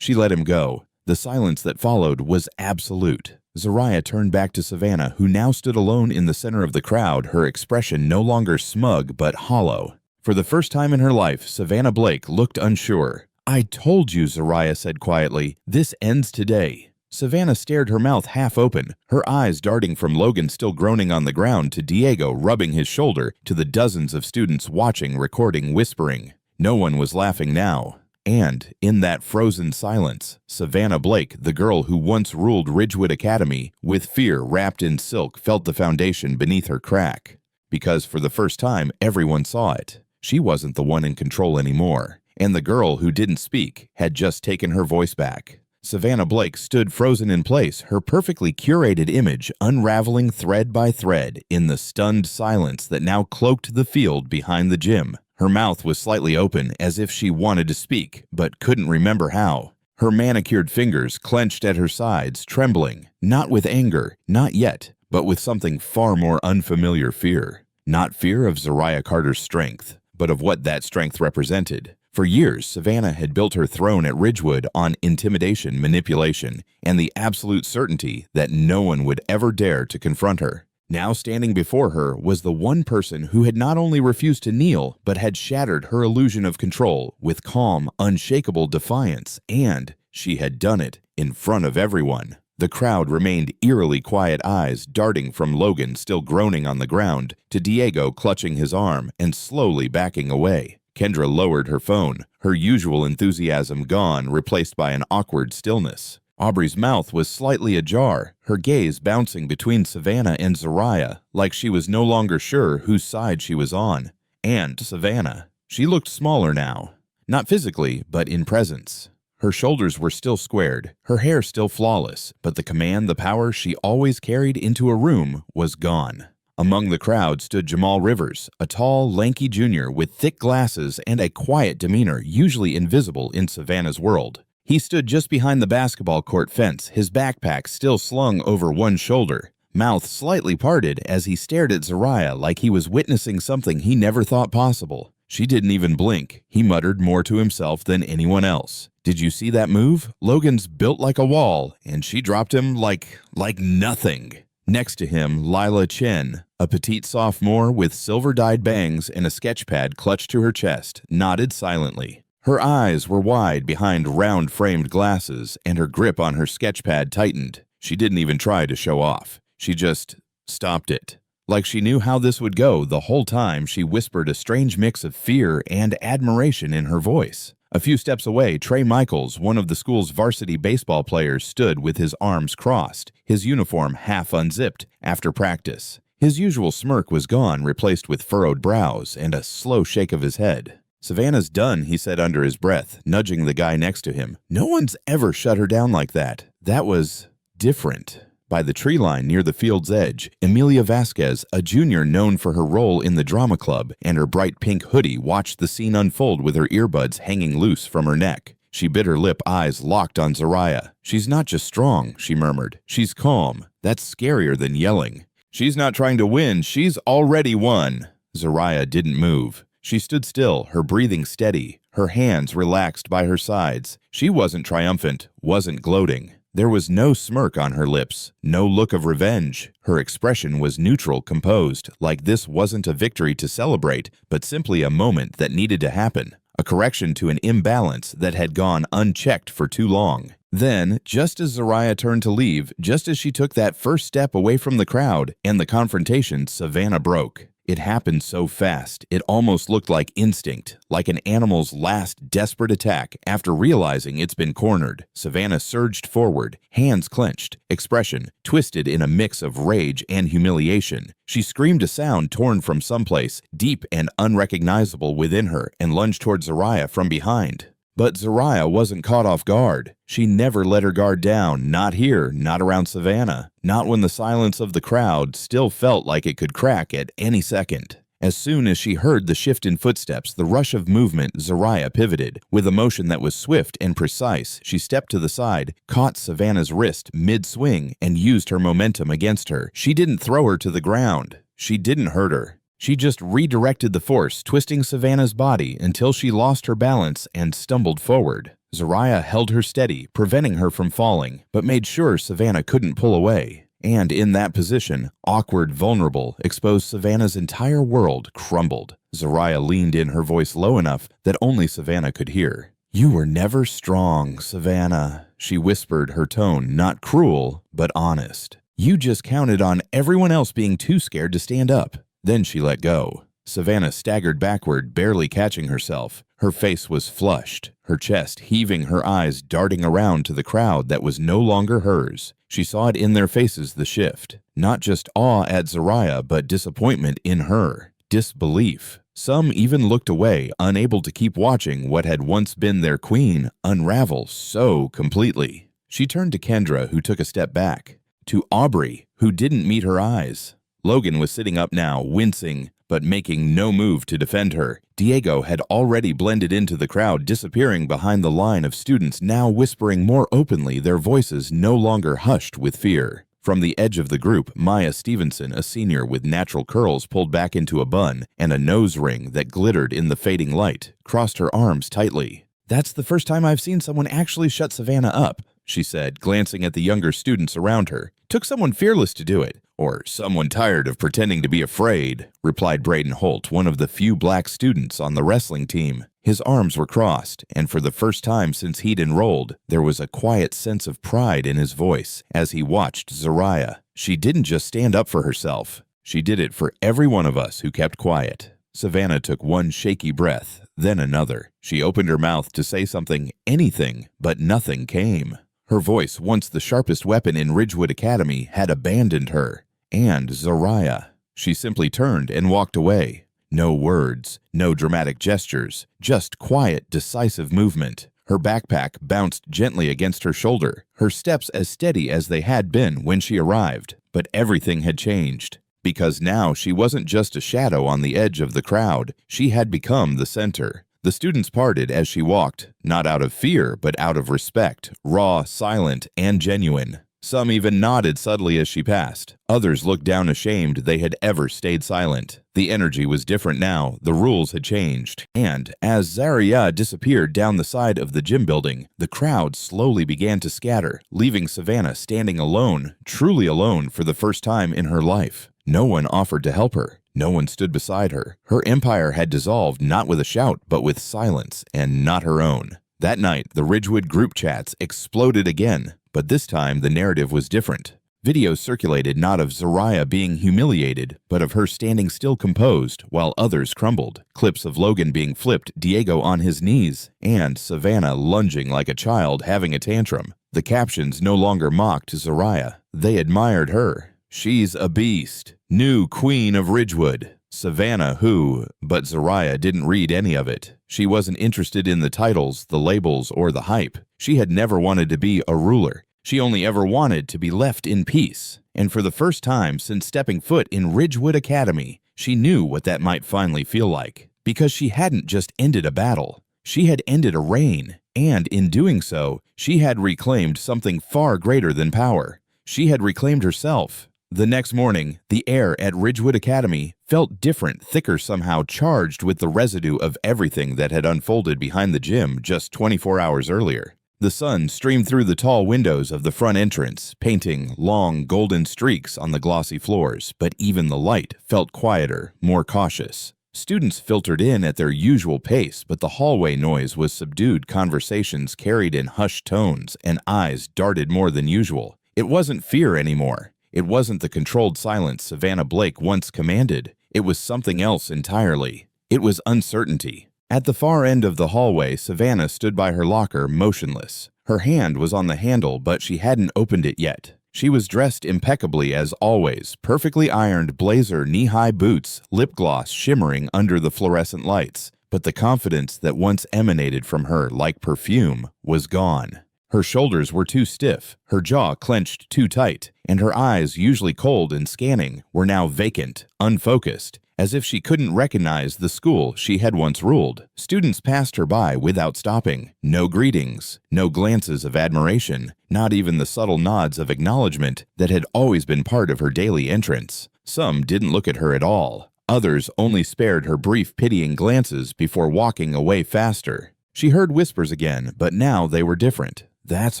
She let him go. The silence that followed was absolute. Zariah turned back to Savannah, who now stood alone in the center of the crowd, her expression no longer smug but hollow. For the first time in her life, Savannah Blake looked unsure. "I told you," Zariah said quietly. "This ends today." Savannah stared, her mouth half open, her eyes darting from Logan still groaning on the ground to Diego rubbing his shoulder to the dozens of students watching, recording, whispering. No one was laughing now. And, in that frozen silence, Savannah Blake, the girl who once ruled Ridgewood Academy, with fear wrapped in silk, felt the foundation beneath her crack. Because for the first time, everyone saw it. She wasn't the one in control anymore, and the girl who didn't speak had just taken her voice back. Savannah Blake stood frozen in place, her perfectly curated image unraveling thread by thread in the stunned silence that now cloaked the field behind the gym. Her mouth was slightly open, as if she wanted to speak, but couldn't remember how. Her manicured fingers clenched at her sides, trembling, not with anger, not yet, but with something far more unfamiliar fear. Not fear of Zariah Carter's strength, but of what that strength represented. For years, Savannah had built her throne at Ridgewood on intimidation, manipulation, and the absolute certainty that no one would ever dare to confront her. Now standing before her was the one person who had not only refused to kneel, but had shattered her illusion of control with calm, unshakable defiance, and she had done it in front of everyone. The crowd remained eerily quiet, eyes darting from Logan still groaning on the ground to Diego clutching his arm and slowly backing away. Kendra lowered her phone, her usual enthusiasm gone, replaced by an awkward stillness. Aubrey's mouth was slightly ajar, her gaze bouncing between Savannah and Zariah, like she was no longer sure whose side she was on. And Savannah. She looked smaller now. Not physically, but in presence. Her shoulders were still squared, her hair still flawless, but the command, the power she always carried into a room was gone. Among the crowd stood Jamal Rivers, a tall, lanky junior with thick glasses and a quiet demeanor usually invisible in Savannah's world. He stood just behind the basketball court fence, his backpack still slung over one shoulder, mouth slightly parted as he stared at Zariah like he was witnessing something he never thought possible. She didn't even blink. He muttered more to himself than anyone else. Did you see that move? Logan's built like a wall, and she dropped him like nothing. Next to him, Lila Chen, a petite sophomore with silver-dyed bangs and a sketch pad clutched to her chest, nodded silently. Her eyes were wide behind round-framed glasses, and her grip on her sketch pad tightened. She didn't even try to show off. She just stopped it. Like she knew how this would go the whole time, she whispered a strange mix of fear and admiration in her voice. A few steps away, Trey Michaels, one of the school's varsity baseball players, stood with his arms crossed, his uniform half unzipped after practice. His usual smirk was gone, replaced with furrowed brows and a slow shake of his head. "Savannah's done," he said under his breath, nudging the guy next to him. "No one's ever shut her down like that. That was different." By the tree line near the field's edge, Emilia Vasquez, a junior known for her role in the drama club and her bright pink hoodie, watched the scene unfold with her earbuds hanging loose from her neck. She bit her lip, eyes locked on Zariah. "She's not just strong," she murmured. "She's calm. That's scarier than yelling. She's not trying to win. She's already won." Zariah didn't move. She stood still, her breathing steady, her hands relaxed by her sides. She wasn't triumphant, wasn't gloating. There was no smirk on her lips, no look of revenge. Her expression was neutral, composed, like this wasn't a victory to celebrate, but simply a moment that needed to happen, a correction to an imbalance that had gone unchecked for too long. Then, just as Zariah turned to leave, just as she took that first step away from the crowd and the confrontation, Savannah broke. It happened so fast, it almost looked like instinct, like an animal's last desperate attack after realizing it's been cornered. Savannah surged forward, hands clenched, expression twisted in a mix of rage and humiliation. She screamed a sound torn from someplace deep and unrecognizable within her and lunged toward Zariah from behind. But Zariah wasn't caught off guard. She never let her guard down, not here, not around Savannah, not when the silence of the crowd still felt like it could crack at any second. As soon as she heard the shift in footsteps, the rush of movement, Zariah pivoted. With a motion that was swift and precise, she stepped to the side, caught Savannah's wrist mid-swing, and used her momentum against her. She didn't throw her to the ground. She didn't hurt her. She just redirected the force, twisting Savannah's body until she lost her balance and stumbled forward. Zariah held her steady, preventing her from falling, but made sure Savannah couldn't pull away. And in that position, awkward, vulnerable, exposed Savannah's entire world crumbled. Zariah leaned in, her voice low enough that only Savannah could hear. "You were never strong, Savannah," she whispered, her tone not cruel, but honest. "You just counted on everyone else being too scared to stand up." Then she let go. Savannah staggered backward, barely catching herself. Her face was flushed, her chest heaving, her eyes darting around to the crowd that was no longer hers. She saw it in their faces, the shift. Not just awe at Zariah, but disappointment in her. Disbelief. Some even looked away, unable to keep watching what had once been their queen unravel so completely. She turned to Kendra, who took a step back. To Aubrey, who didn't meet her eyes. Logan was sitting up now, wincing, but making no move to defend her. Diego had already blended into the crowd, disappearing behind the line of students, now whispering more openly, their voices no longer hushed with fear. From the edge of the group, Maya Stevenson, a senior with natural curls pulled back into a bun and a nose ring that glittered in the fading light, crossed her arms tightly. "That's the first time I've seen someone actually shut Savannah up," she said, glancing at the younger students around her. "Took someone fearless to do it. Or someone tired of pretending to be afraid, replied Braden Holt, one of the few black students on the wrestling team. His arms were crossed, and for the first time since he'd enrolled, there was a quiet sense of pride in his voice as he watched Zariah. She didn't just stand up for herself. She did it for every one of us who kept quiet. Savannah took one shaky breath, then another. She opened her mouth to say something, anything, but nothing came. Her voice, once the sharpest weapon in Ridgewood Academy, had abandoned her. And Zariah. She simply turned and walked away. No words, no dramatic gestures, just quiet, decisive movement. Her backpack bounced gently against her shoulder, her steps as steady as they had been when she arrived. But everything had changed. Because now she wasn't just a shadow on the edge of the crowd, she had become the center. The students parted as she walked, not out of fear, but out of respect, raw, silent, and genuine. Some even nodded subtly as she passed. Others looked down ashamed they had ever stayed silent. The energy was different now, the rules had changed. And as Zariah disappeared down the side of the gym building, the crowd slowly began to scatter, leaving Savannah standing alone, truly alone for the first time in her life. No one offered to help her. No one stood beside her. Her empire had dissolved not with a shout, but with silence, and not her own. That night, the Ridgewood group chats exploded again, but this time the narrative was different. Videos circulated not of Zariah being humiliated, but of her standing still composed while others crumbled. Clips of Logan being flipped, Diego on his knees, and Savannah lunging like a child having a tantrum. The captions no longer mocked Zariah. They admired her. She's a beast. New queen of Ridgewood. Savannah who, but Zariah didn't read any of it. She wasn't interested in the titles, the labels, or the hype. She had never wanted to be a ruler. She only ever wanted to be left in peace. And for the first time since stepping foot in Ridgewood Academy, she knew what that might finally feel like. Because she hadn't just ended a battle. She had ended a reign. And in doing so, she had reclaimed something far greater than power. She had reclaimed herself. The next morning, the air at Ridgewood Academy felt different, thicker, somehow charged with the residue of everything that had unfolded behind the gym just 24 hours earlier. The sun streamed through the tall windows of the front entrance, painting long golden streaks on the glossy floors, but even the light felt quieter, more cautious. Students filtered in at their usual pace, but the hallway noise was subdued, conversations carried in hushed tones, and eyes darted more than usual. It wasn't fear anymore. It wasn't the controlled silence Savannah Blake once commanded. It was something else entirely. It was uncertainty. At the far end of the hallway, Savannah stood by her locker, motionless. Her hand was on the handle, but she hadn't opened it yet. She was dressed impeccably as always, perfectly ironed blazer, knee-high boots, lip gloss shimmering under the fluorescent lights. But the confidence that once emanated from her like perfume was gone. Her shoulders were too stiff, her jaw clenched too tight, and her eyes, usually cold and scanning, were now vacant, unfocused, as if she couldn't recognize the school she had once ruled. Students passed her by without stopping. No greetings, no glances of admiration, not even the subtle nods of acknowledgement that had always been part of her daily entrance. Some didn't look at her at all. Others only spared her brief pitying glances before walking away faster. She heard whispers again, but now they were different. That's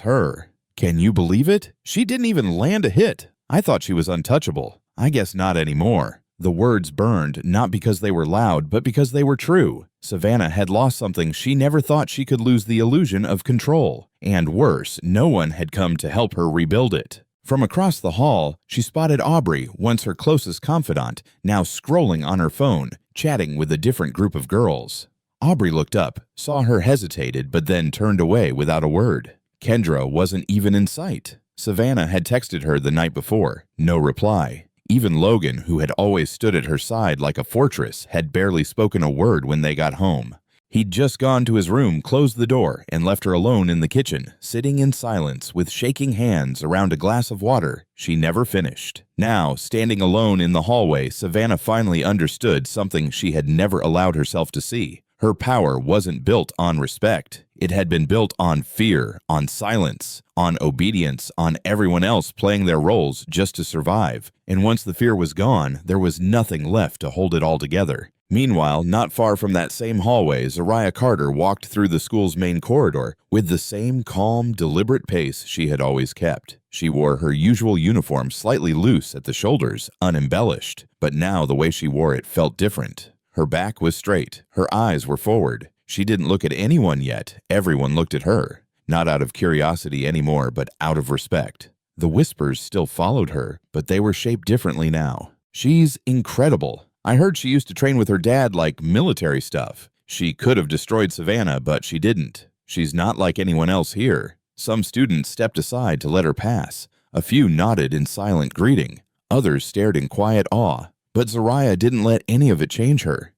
her. Can you believe it? She didn't even land a hit. I thought she was untouchable. I guess not anymore. The words burned, not because they were loud, but because they were true. Savannah had lost something she never thought she could lose, the illusion of control. And worse, no one had come to help her rebuild it. From across the hall, she spotted Aubrey, once her closest confidant, now scrolling on her phone, chatting with a different group of girls. Aubrey looked up, saw her, hesitated, but then turned away without a word. Kendra wasn't even in sight. Savannah had texted her the night before. No reply. Even Logan, who had always stood at her side like a fortress, had barely spoken a word when they got home. He'd just gone to his room, closed the door, and left her alone in the kitchen, sitting in silence with shaking hands around a glass of water she never finished. Now, standing alone in the hallway, Savannah finally understood something she had never allowed herself to see. Her power wasn't built on respect. It had been built on fear, on silence, on obedience, on everyone else playing their roles just to survive. And once the fear was gone, there was nothing left to hold it all together. Meanwhile, not far from that same hallway, Zariah Carter walked through the school's main corridor with the same calm, deliberate pace she had always kept. She wore her usual uniform slightly loose at the shoulders, unembellished, but now the way she wore it felt different. Her back was straight, her eyes were forward. She didn't look at anyone yet, everyone looked at her. Not out of curiosity anymore, but out of respect. The whispers still followed her, but they were shaped differently now. "She's incredible. I heard she used to train with her dad like military stuff. She could have destroyed Savannah, but she didn't. She's not like anyone else here." Some students stepped aside to let her pass. A few nodded in silent greeting. Others stared in quiet awe. But Zariah didn't let any of it change her.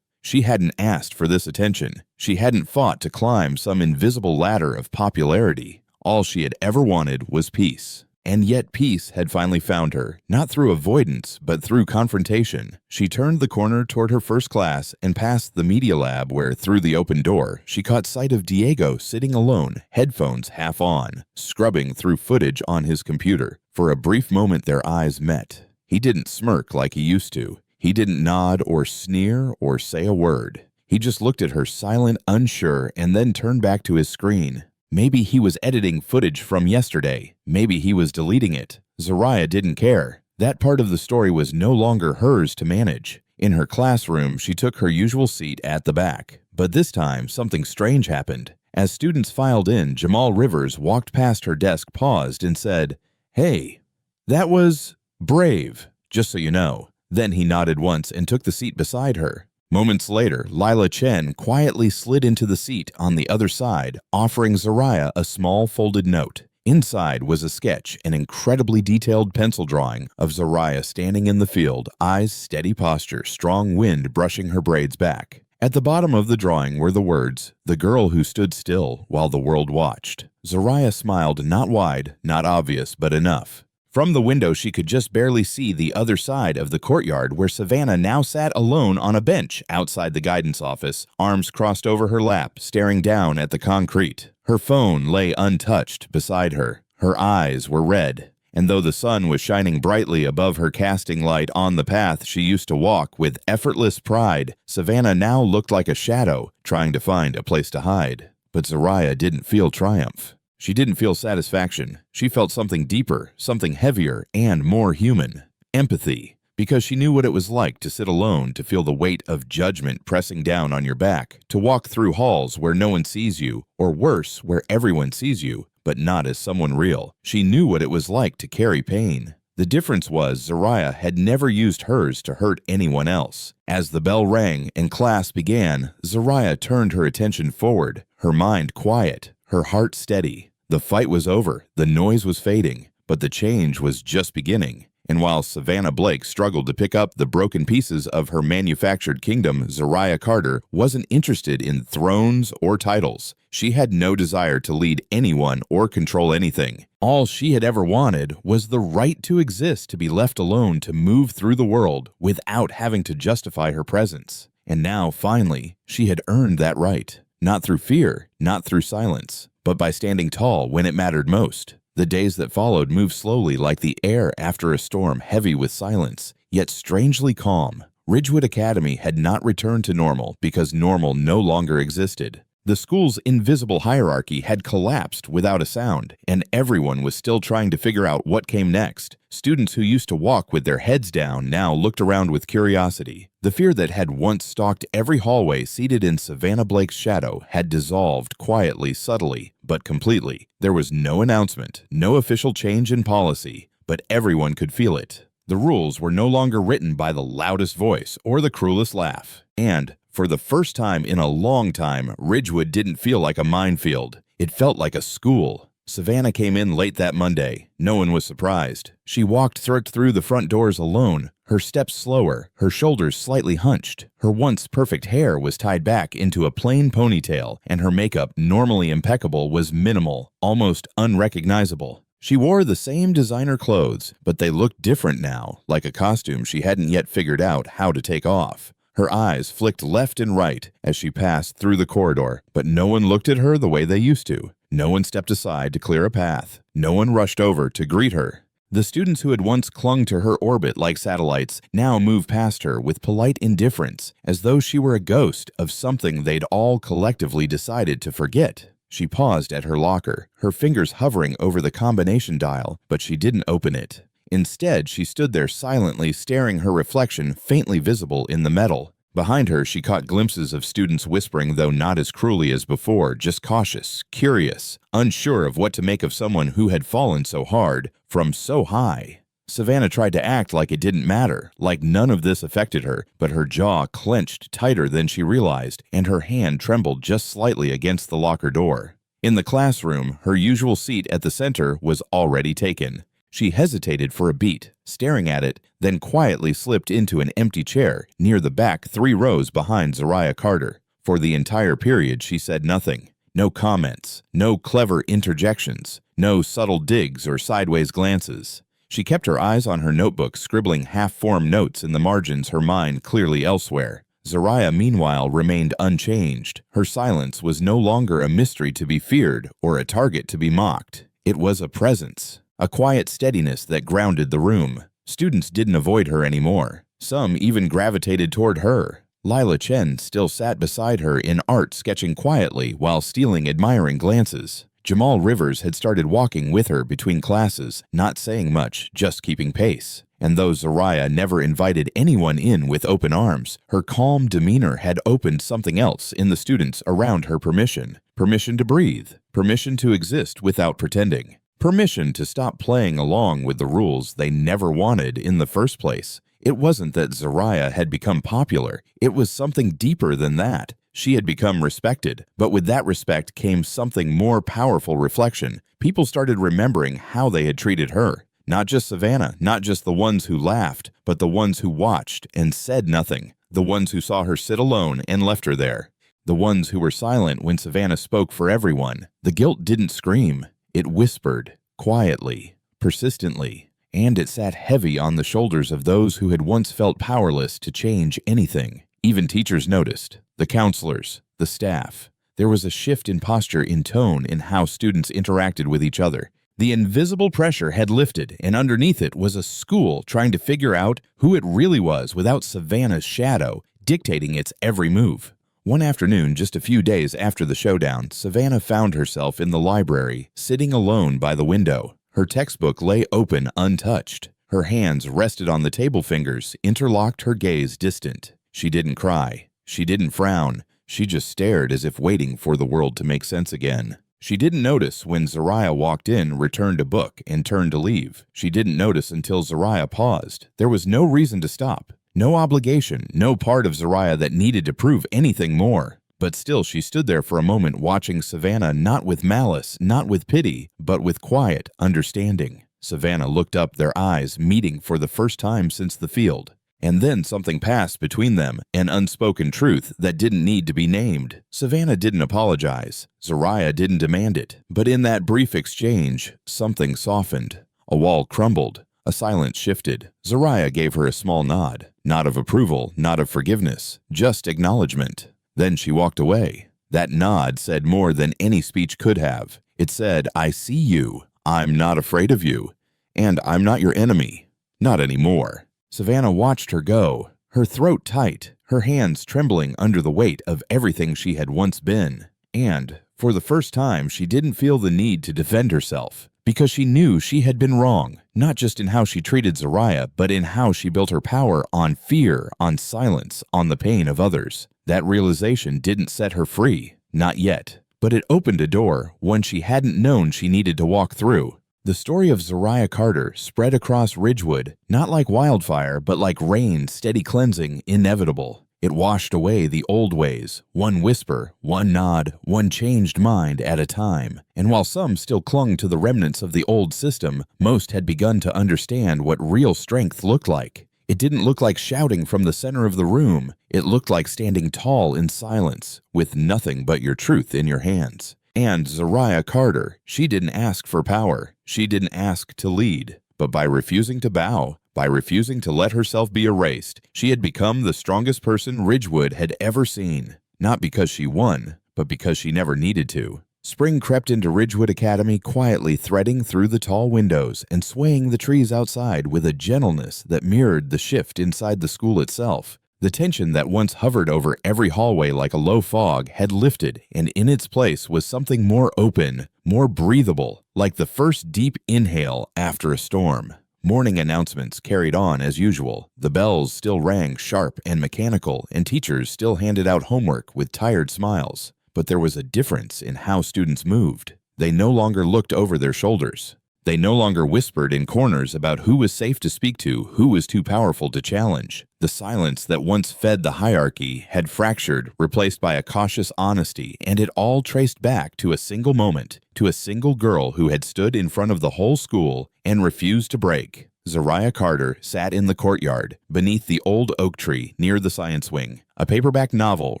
She hadn't asked for this attention. She hadn't fought to climb some invisible ladder of popularity. All she had ever wanted was peace. And yet peace had finally found her, not through avoidance, but through confrontation. She turned the corner toward her first class and passed the media lab where, through the open door, she caught sight of Diego sitting alone, headphones half on, scrubbing through footage on his computer. For a brief moment their eyes met. He didn't smirk like he used to. He didn't nod or sneer or say a word. He just looked at her silent, unsure, and then turned back to his screen. Maybe he was editing footage from yesterday. Maybe he was deleting it. Zariah didn't care. That part of the story was no longer hers to manage. In her classroom, she took her usual seat at the back. But this time, something strange happened. As students filed in, Jamal Rivers walked past her desk, paused, and said, "Hey, that was brave, just so you know." Then he nodded once and took the seat beside her. Moments later, Lila Chen quietly slid into the seat on the other side, offering Zariah a small folded note. Inside was a sketch, an incredibly detailed pencil drawing of Zariah standing in the field, eyes steady posture, strong wind brushing her braids back. At the bottom of the drawing were the words, "The girl who stood still while the world watched." Zariah smiled, not wide, not obvious, but enough. From the window, she could just barely see the other side of the courtyard where Savannah now sat alone on a bench outside the guidance office, arms crossed over her lap, staring down at the concrete. Her phone lay untouched beside her. Her eyes were red, and though the sun was shining brightly above her, casting light on the path she used to walk with effortless pride, Savannah now looked like a shadow, trying to find a place to hide. But Zariah didn't feel triumph. She didn't feel satisfaction. She felt something deeper, something heavier, and more human. Empathy. Because she knew what it was like to sit alone, to feel the weight of judgment pressing down on your back, to walk through halls where no one sees you, or worse, where everyone sees you, but not as someone real. She knew what it was like to carry pain. The difference was Zariah had never used hers to hurt anyone else. As the bell rang and class began, Zariah turned her attention forward, her mind quiet, her heart steady. The fight was over, the noise was fading, but the change was just beginning. And while Savannah Blake struggled to pick up the broken pieces of her manufactured kingdom, Zariah Carter wasn't interested in thrones or titles. She had no desire to lead anyone or control anything. All she had ever wanted was the right to exist, to be left alone to move through the world without having to justify her presence. And now, finally, she had earned that right. Not through fear, not through silence, but by standing tall when it mattered most. The days that followed moved slowly like the air after a storm, heavy with silence, yet strangely calm. Ridgewood Academy had not returned to normal because normal no longer existed. The school's invisible hierarchy had collapsed without a sound, and everyone was still trying to figure out what came next. Students who used to walk with their heads down now looked around with curiosity. The fear that had once stalked every hallway seated in Savannah Blake's shadow had dissolved quietly, subtly, but completely. There was no announcement, no official change in policy, but everyone could feel it. The rules were no longer written by the loudest voice or the cruelest laugh. And, for the first time in a long time, Ridgewood didn't feel like a minefield. It felt like a school. Savannah came in late that Monday. No one was surprised. She walked through the front doors alone, her steps slower, her shoulders slightly hunched. Her once perfect hair was tied back into a plain ponytail, and her makeup, normally impeccable, was minimal, almost unrecognizable. She wore the same designer clothes, but they looked different now, like a costume she hadn't yet figured out how to take off. Her eyes flicked left and right as she passed through the corridor, but no one looked at her the way they used to. No one stepped aside to clear a path. No one rushed over to greet her. The students who had once clung to her orbit like satellites now moved past her with polite indifference, as though she were a ghost of something they'd all collectively decided to forget. She paused at her locker, her fingers hovering over the combination dial, but she didn't open it. Instead, she stood there silently staring, her reflection faintly visible in the metal. Behind her, she caught glimpses of students whispering, though not as cruelly as before, just cautious, curious, unsure of what to make of someone who had fallen so hard, from so high. Savannah tried to act like it didn't matter, like none of this affected her, but her jaw clenched tighter than she realized, and her hand trembled just slightly against the locker door. In the classroom, her usual seat at the center was already taken. She hesitated for a beat, staring at it, then quietly slipped into an empty chair near the back 3 rows behind Zariah Carter. For the entire period, she said nothing. No comments, no clever interjections, no subtle digs or sideways glances. She kept her eyes on her notebook, scribbling half-formed notes in the margins, her mind clearly elsewhere. Zariah, meanwhile, remained unchanged. Her silence was no longer a mystery to be feared or a target to be mocked. It was a presence. A quiet steadiness that grounded the room. Students didn't avoid her anymore. Some even gravitated toward her. Lila Chen still sat beside her in art, sketching quietly while stealing admiring glances. Jamal Rivers had started walking with her between classes, not saying much, just keeping pace. And though Zariah never invited anyone in with open arms, her calm demeanor had opened something else in the students around her. Permission. Permission to breathe. Permission to exist without pretending. Permission to stop playing along with the rules they never wanted in the first place. It wasn't that Zariah had become popular. It was something deeper than that. She had become respected, but with that respect came something more powerful: reflection. People started remembering how they had treated her. Not just Savannah, not just the ones who laughed, but the ones who watched and said nothing. The ones who saw her sit alone and left her there. The ones who were silent when Savannah spoke for everyone. The guilt didn't scream. It whispered, quietly, persistently, and it sat heavy on the shoulders of those who had once felt powerless to change anything. Even teachers noticed, the counselors, the staff. There was a shift in posture, in tone, in how students interacted with each other. The invisible pressure had lifted, and underneath it was a school trying to figure out who it really was without Savannah's shadow dictating its every move. One afternoon, just a few days after the showdown, Savannah found herself in the library, sitting alone by the window. Her textbook lay open, untouched. Her hands rested on the table, fingers interlocked, her gaze distant. She didn't cry. She didn't frown. She just stared, as if waiting for the world to make sense again. She didn't notice when Zariah walked in, returned a book, and turned to leave. She didn't notice until Zariah paused. There was no reason to stop. No obligation, no part of Zariah that needed to prove anything more. But still, she stood there for a moment, watching Savannah, not with malice, not with pity, but with quiet understanding. Savannah looked up, their eyes meeting for the first time since the field. And then something passed between them, an unspoken truth that didn't need to be named. Savannah didn't apologize. Zariah didn't demand it. But in that brief exchange, something softened. A wall crumbled. A silence shifted. Zariah gave her a small nod. Not of approval, not of forgiveness, just acknowledgement. Then she walked away. That nod said more than any speech could have. It said, "I see you. I'm not afraid of you. And I'm not your enemy. Not anymore." Savannah watched her go, her throat tight, her hands trembling under the weight of everything she had once been. And, for the first time, she didn't feel the need to defend herself, because she knew she had been wrong, not just in how she treated Zariah, but in how she built her power on fear, on silence, on the pain of others. That realization didn't set her free, not yet, but it opened a door, one she hadn't known she needed to walk through. The story of Zariah Carter spread across Ridgewood, not like wildfire, but like rain, steady cleansing, inevitable. It washed away the old ways, one whisper, one nod, one changed mind at a time. And while some still clung to the remnants of the old system, most had begun to understand what real strength looked like. It didn't look like shouting from the center of the room. It looked like standing tall in silence, with nothing but your truth in your hands. And Zariah Carter, she didn't ask for power. She didn't ask to lead. But by refusing to bow, by refusing to let herself be erased, she had become the strongest person Ridgewood had ever seen. Not because she won, but because she never needed to. Spring crept into Ridgewood Academy, quietly threading through the tall windows and swaying the trees outside with a gentleness that mirrored the shift inside the school itself. The tension that once hovered over every hallway like a low fog had lifted, and in its place was something more open, more breathable, like the first deep inhale after a storm. Morning announcements carried on as usual. The bells still rang sharp and mechanical, and teachers still handed out homework with tired smiles. But there was a difference in how students moved. They no longer looked over their shoulders. They no longer whispered in corners about who was safe to speak to, who was too powerful to challenge. The silence that once fed the hierarchy had fractured, replaced by a cautious honesty, and it all traced back to a single moment, to a single girl who had stood in front of the whole school and refused to break. Zariah Carter sat in the courtyard, beneath the old oak tree near the science wing, a paperback novel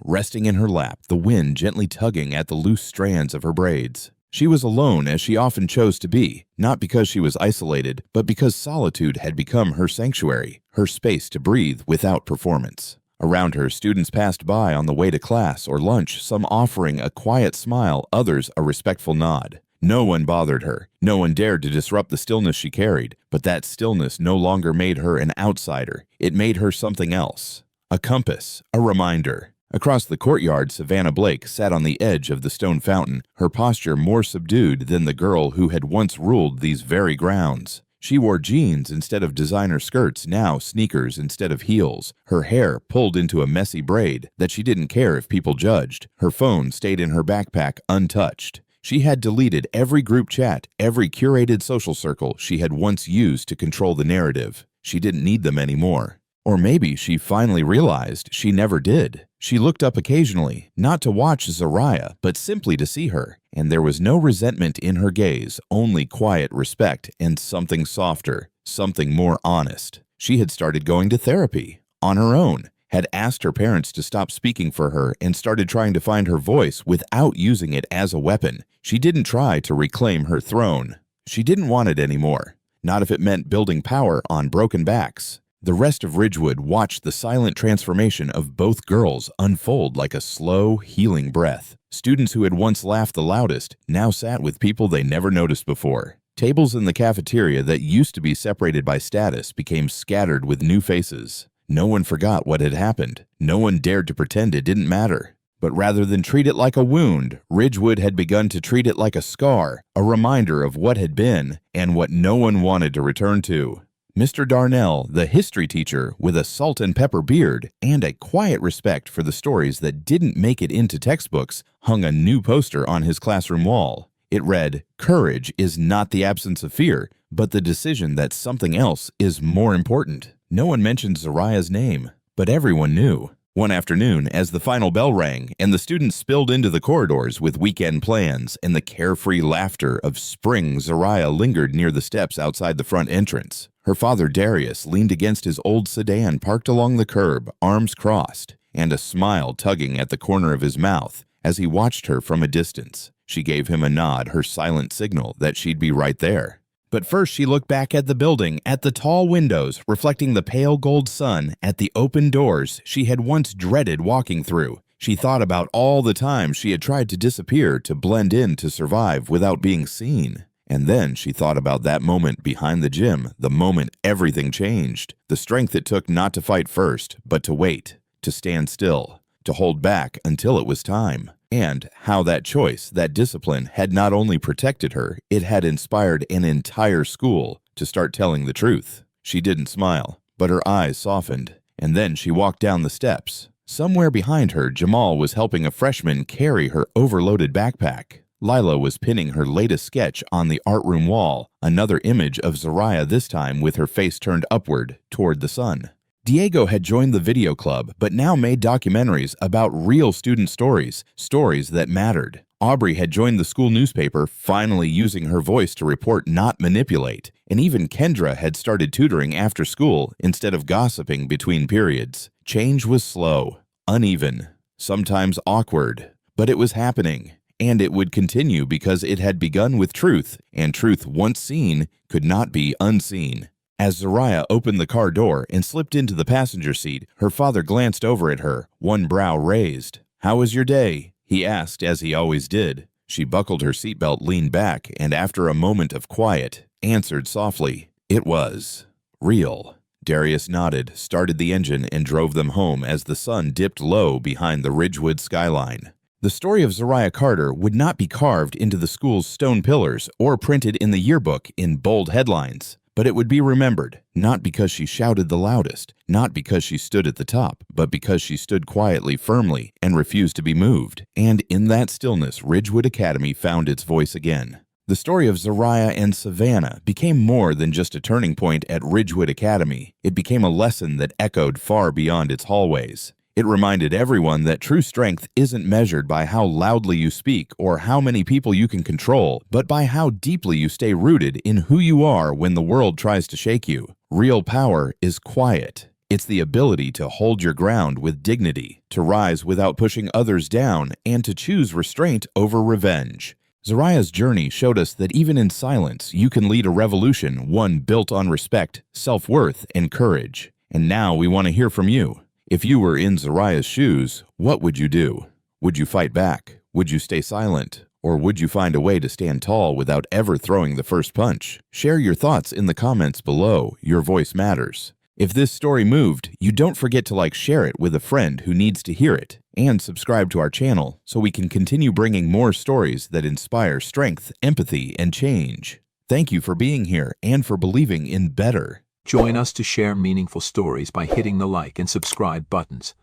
resting in her lap, the wind gently tugging at the loose strands of her braids. She was alone, as she often chose to be, not because she was isolated, but because solitude had become her sanctuary, her space to breathe without performance. Around her, students passed by on the way to class or lunch, some offering a quiet smile, others a respectful nod. No one bothered her. No one dared to disrupt the stillness she carried, but that stillness no longer made her an outsider. It made her something else. A compass, a reminder. Across the courtyard, Savannah Blake sat on the edge of the stone fountain, her posture more subdued than the girl who had once ruled these very grounds. She wore jeans instead of designer skirts, now sneakers instead of heels, her hair pulled into a messy braid that she didn't care if people judged. Her phone stayed in her backpack untouched. She had deleted every group chat, every curated social circle she had once used to control the narrative. She didn't need them anymore. Or maybe she finally realized she never did. She looked up occasionally, not to watch Zariah, but simply to see her, and there was no resentment in her gaze, only quiet respect and something softer, something more honest. She had started going to therapy, on her own, had asked her parents to stop speaking for her and started trying to find her voice without using it as a weapon. She didn't try to reclaim her throne. She didn't want it anymore, not if it meant building power on broken backs. The rest of Ridgewood watched the silent transformation of both girls unfold like a slow, healing breath. Students who had once laughed the loudest now sat with people they never noticed before. Tables in the cafeteria that used to be separated by status became scattered with new faces. No one forgot what had happened. No one dared to pretend it didn't matter. But rather than treat it like a wound, Ridgewood had begun to treat it like a scar, a reminder of what had been and what no one wanted to return to. Mr. Darnell, the history teacher with a salt and pepper beard and a quiet respect for the stories that didn't make it into textbooks, hung a new poster on his classroom wall. It read, "Courage is not the absence of fear, but the decision that something else is more important." No one mentioned Zariah's name, but everyone knew. One afternoon, as the final bell rang and the students spilled into the corridors with weekend plans and the carefree laughter of spring, Zariah lingered near the steps outside the front entrance. Her father, Darius, leaned against his old sedan parked along the curb, arms crossed, and a smile tugging at the corner of his mouth as he watched her from a distance. She gave him a nod, her silent signal that she'd be right there. But first she looked back at the building, at the tall windows reflecting the pale gold sun, at the open doors she had once dreaded walking through. She thought about all the times she had tried to disappear, to blend in, to survive without being seen. And then she thought about that moment behind the gym, the moment everything changed, the strength it took not to fight first, but to wait, to stand still, to hold back until it was time. And how that choice, that discipline, had not only protected her, it had inspired an entire school to start telling the truth. She didn't smile, but her eyes softened, and then she walked down the steps. Somewhere behind her, Jamal was helping a freshman carry her overloaded backpack. Lila was pinning her latest sketch on the art room wall, another image of Zariah, this time with her face turned upward toward the sun. Diego had joined the video club, but now made documentaries about real student stories, stories that mattered. Aubrey had joined the school newspaper, finally using her voice to report, not manipulate. And even Kendra had started tutoring after school instead of gossiping between periods. Change was slow, uneven, sometimes awkward, but it was happening. And it would continue because it had begun with truth, and truth once seen could not be unseen. As Zariah opened the car door and slipped into the passenger seat, her father glanced over at her, one brow raised. "How was your day?" he asked, as he always did. She buckled her seatbelt, leaned back, and after a moment of quiet, answered softly, "It was real." Darius nodded, started the engine, and drove them home as the sun dipped low behind the Ridgewood skyline. The story of Zariah Carter would not be carved into the school's stone pillars or printed in the yearbook in bold headlines, but it would be remembered, not because she shouted the loudest, not because she stood at the top, but because she stood quietly, firmly, and refused to be moved. And in that stillness, Ridgewood Academy found its voice again. The story of Zariah and Savannah became more than just a turning point at Ridgewood Academy. It became a lesson that echoed far beyond its hallways. It reminded everyone that true strength isn't measured by how loudly you speak or how many people you can control, but by how deeply you stay rooted in who you are when the world tries to shake you. Real power is quiet. It's the ability to hold your ground with dignity, to rise without pushing others down, and to choose restraint over revenge. Zariah's journey showed us that even in silence, you can lead a revolution, one built on respect, self-worth, and courage. And now we want to hear from you. If you were in Zariah's shoes, what would you do? Would you fight back? Would you stay silent? Or would you find a way to stand tall without ever throwing the first punch? Share your thoughts in the comments below. Your voice matters. If this story moved, you don't forget to share it with a friend who needs to hear it, and subscribe to our channel so we can continue bringing more stories that inspire strength, empathy, and change. Thank you for being here and for believing in better. Join us to share meaningful stories by hitting the like and subscribe buttons.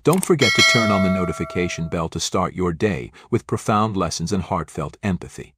Don't forget to turn on the notification bell to start your day with profound lessons and heartfelt empathy.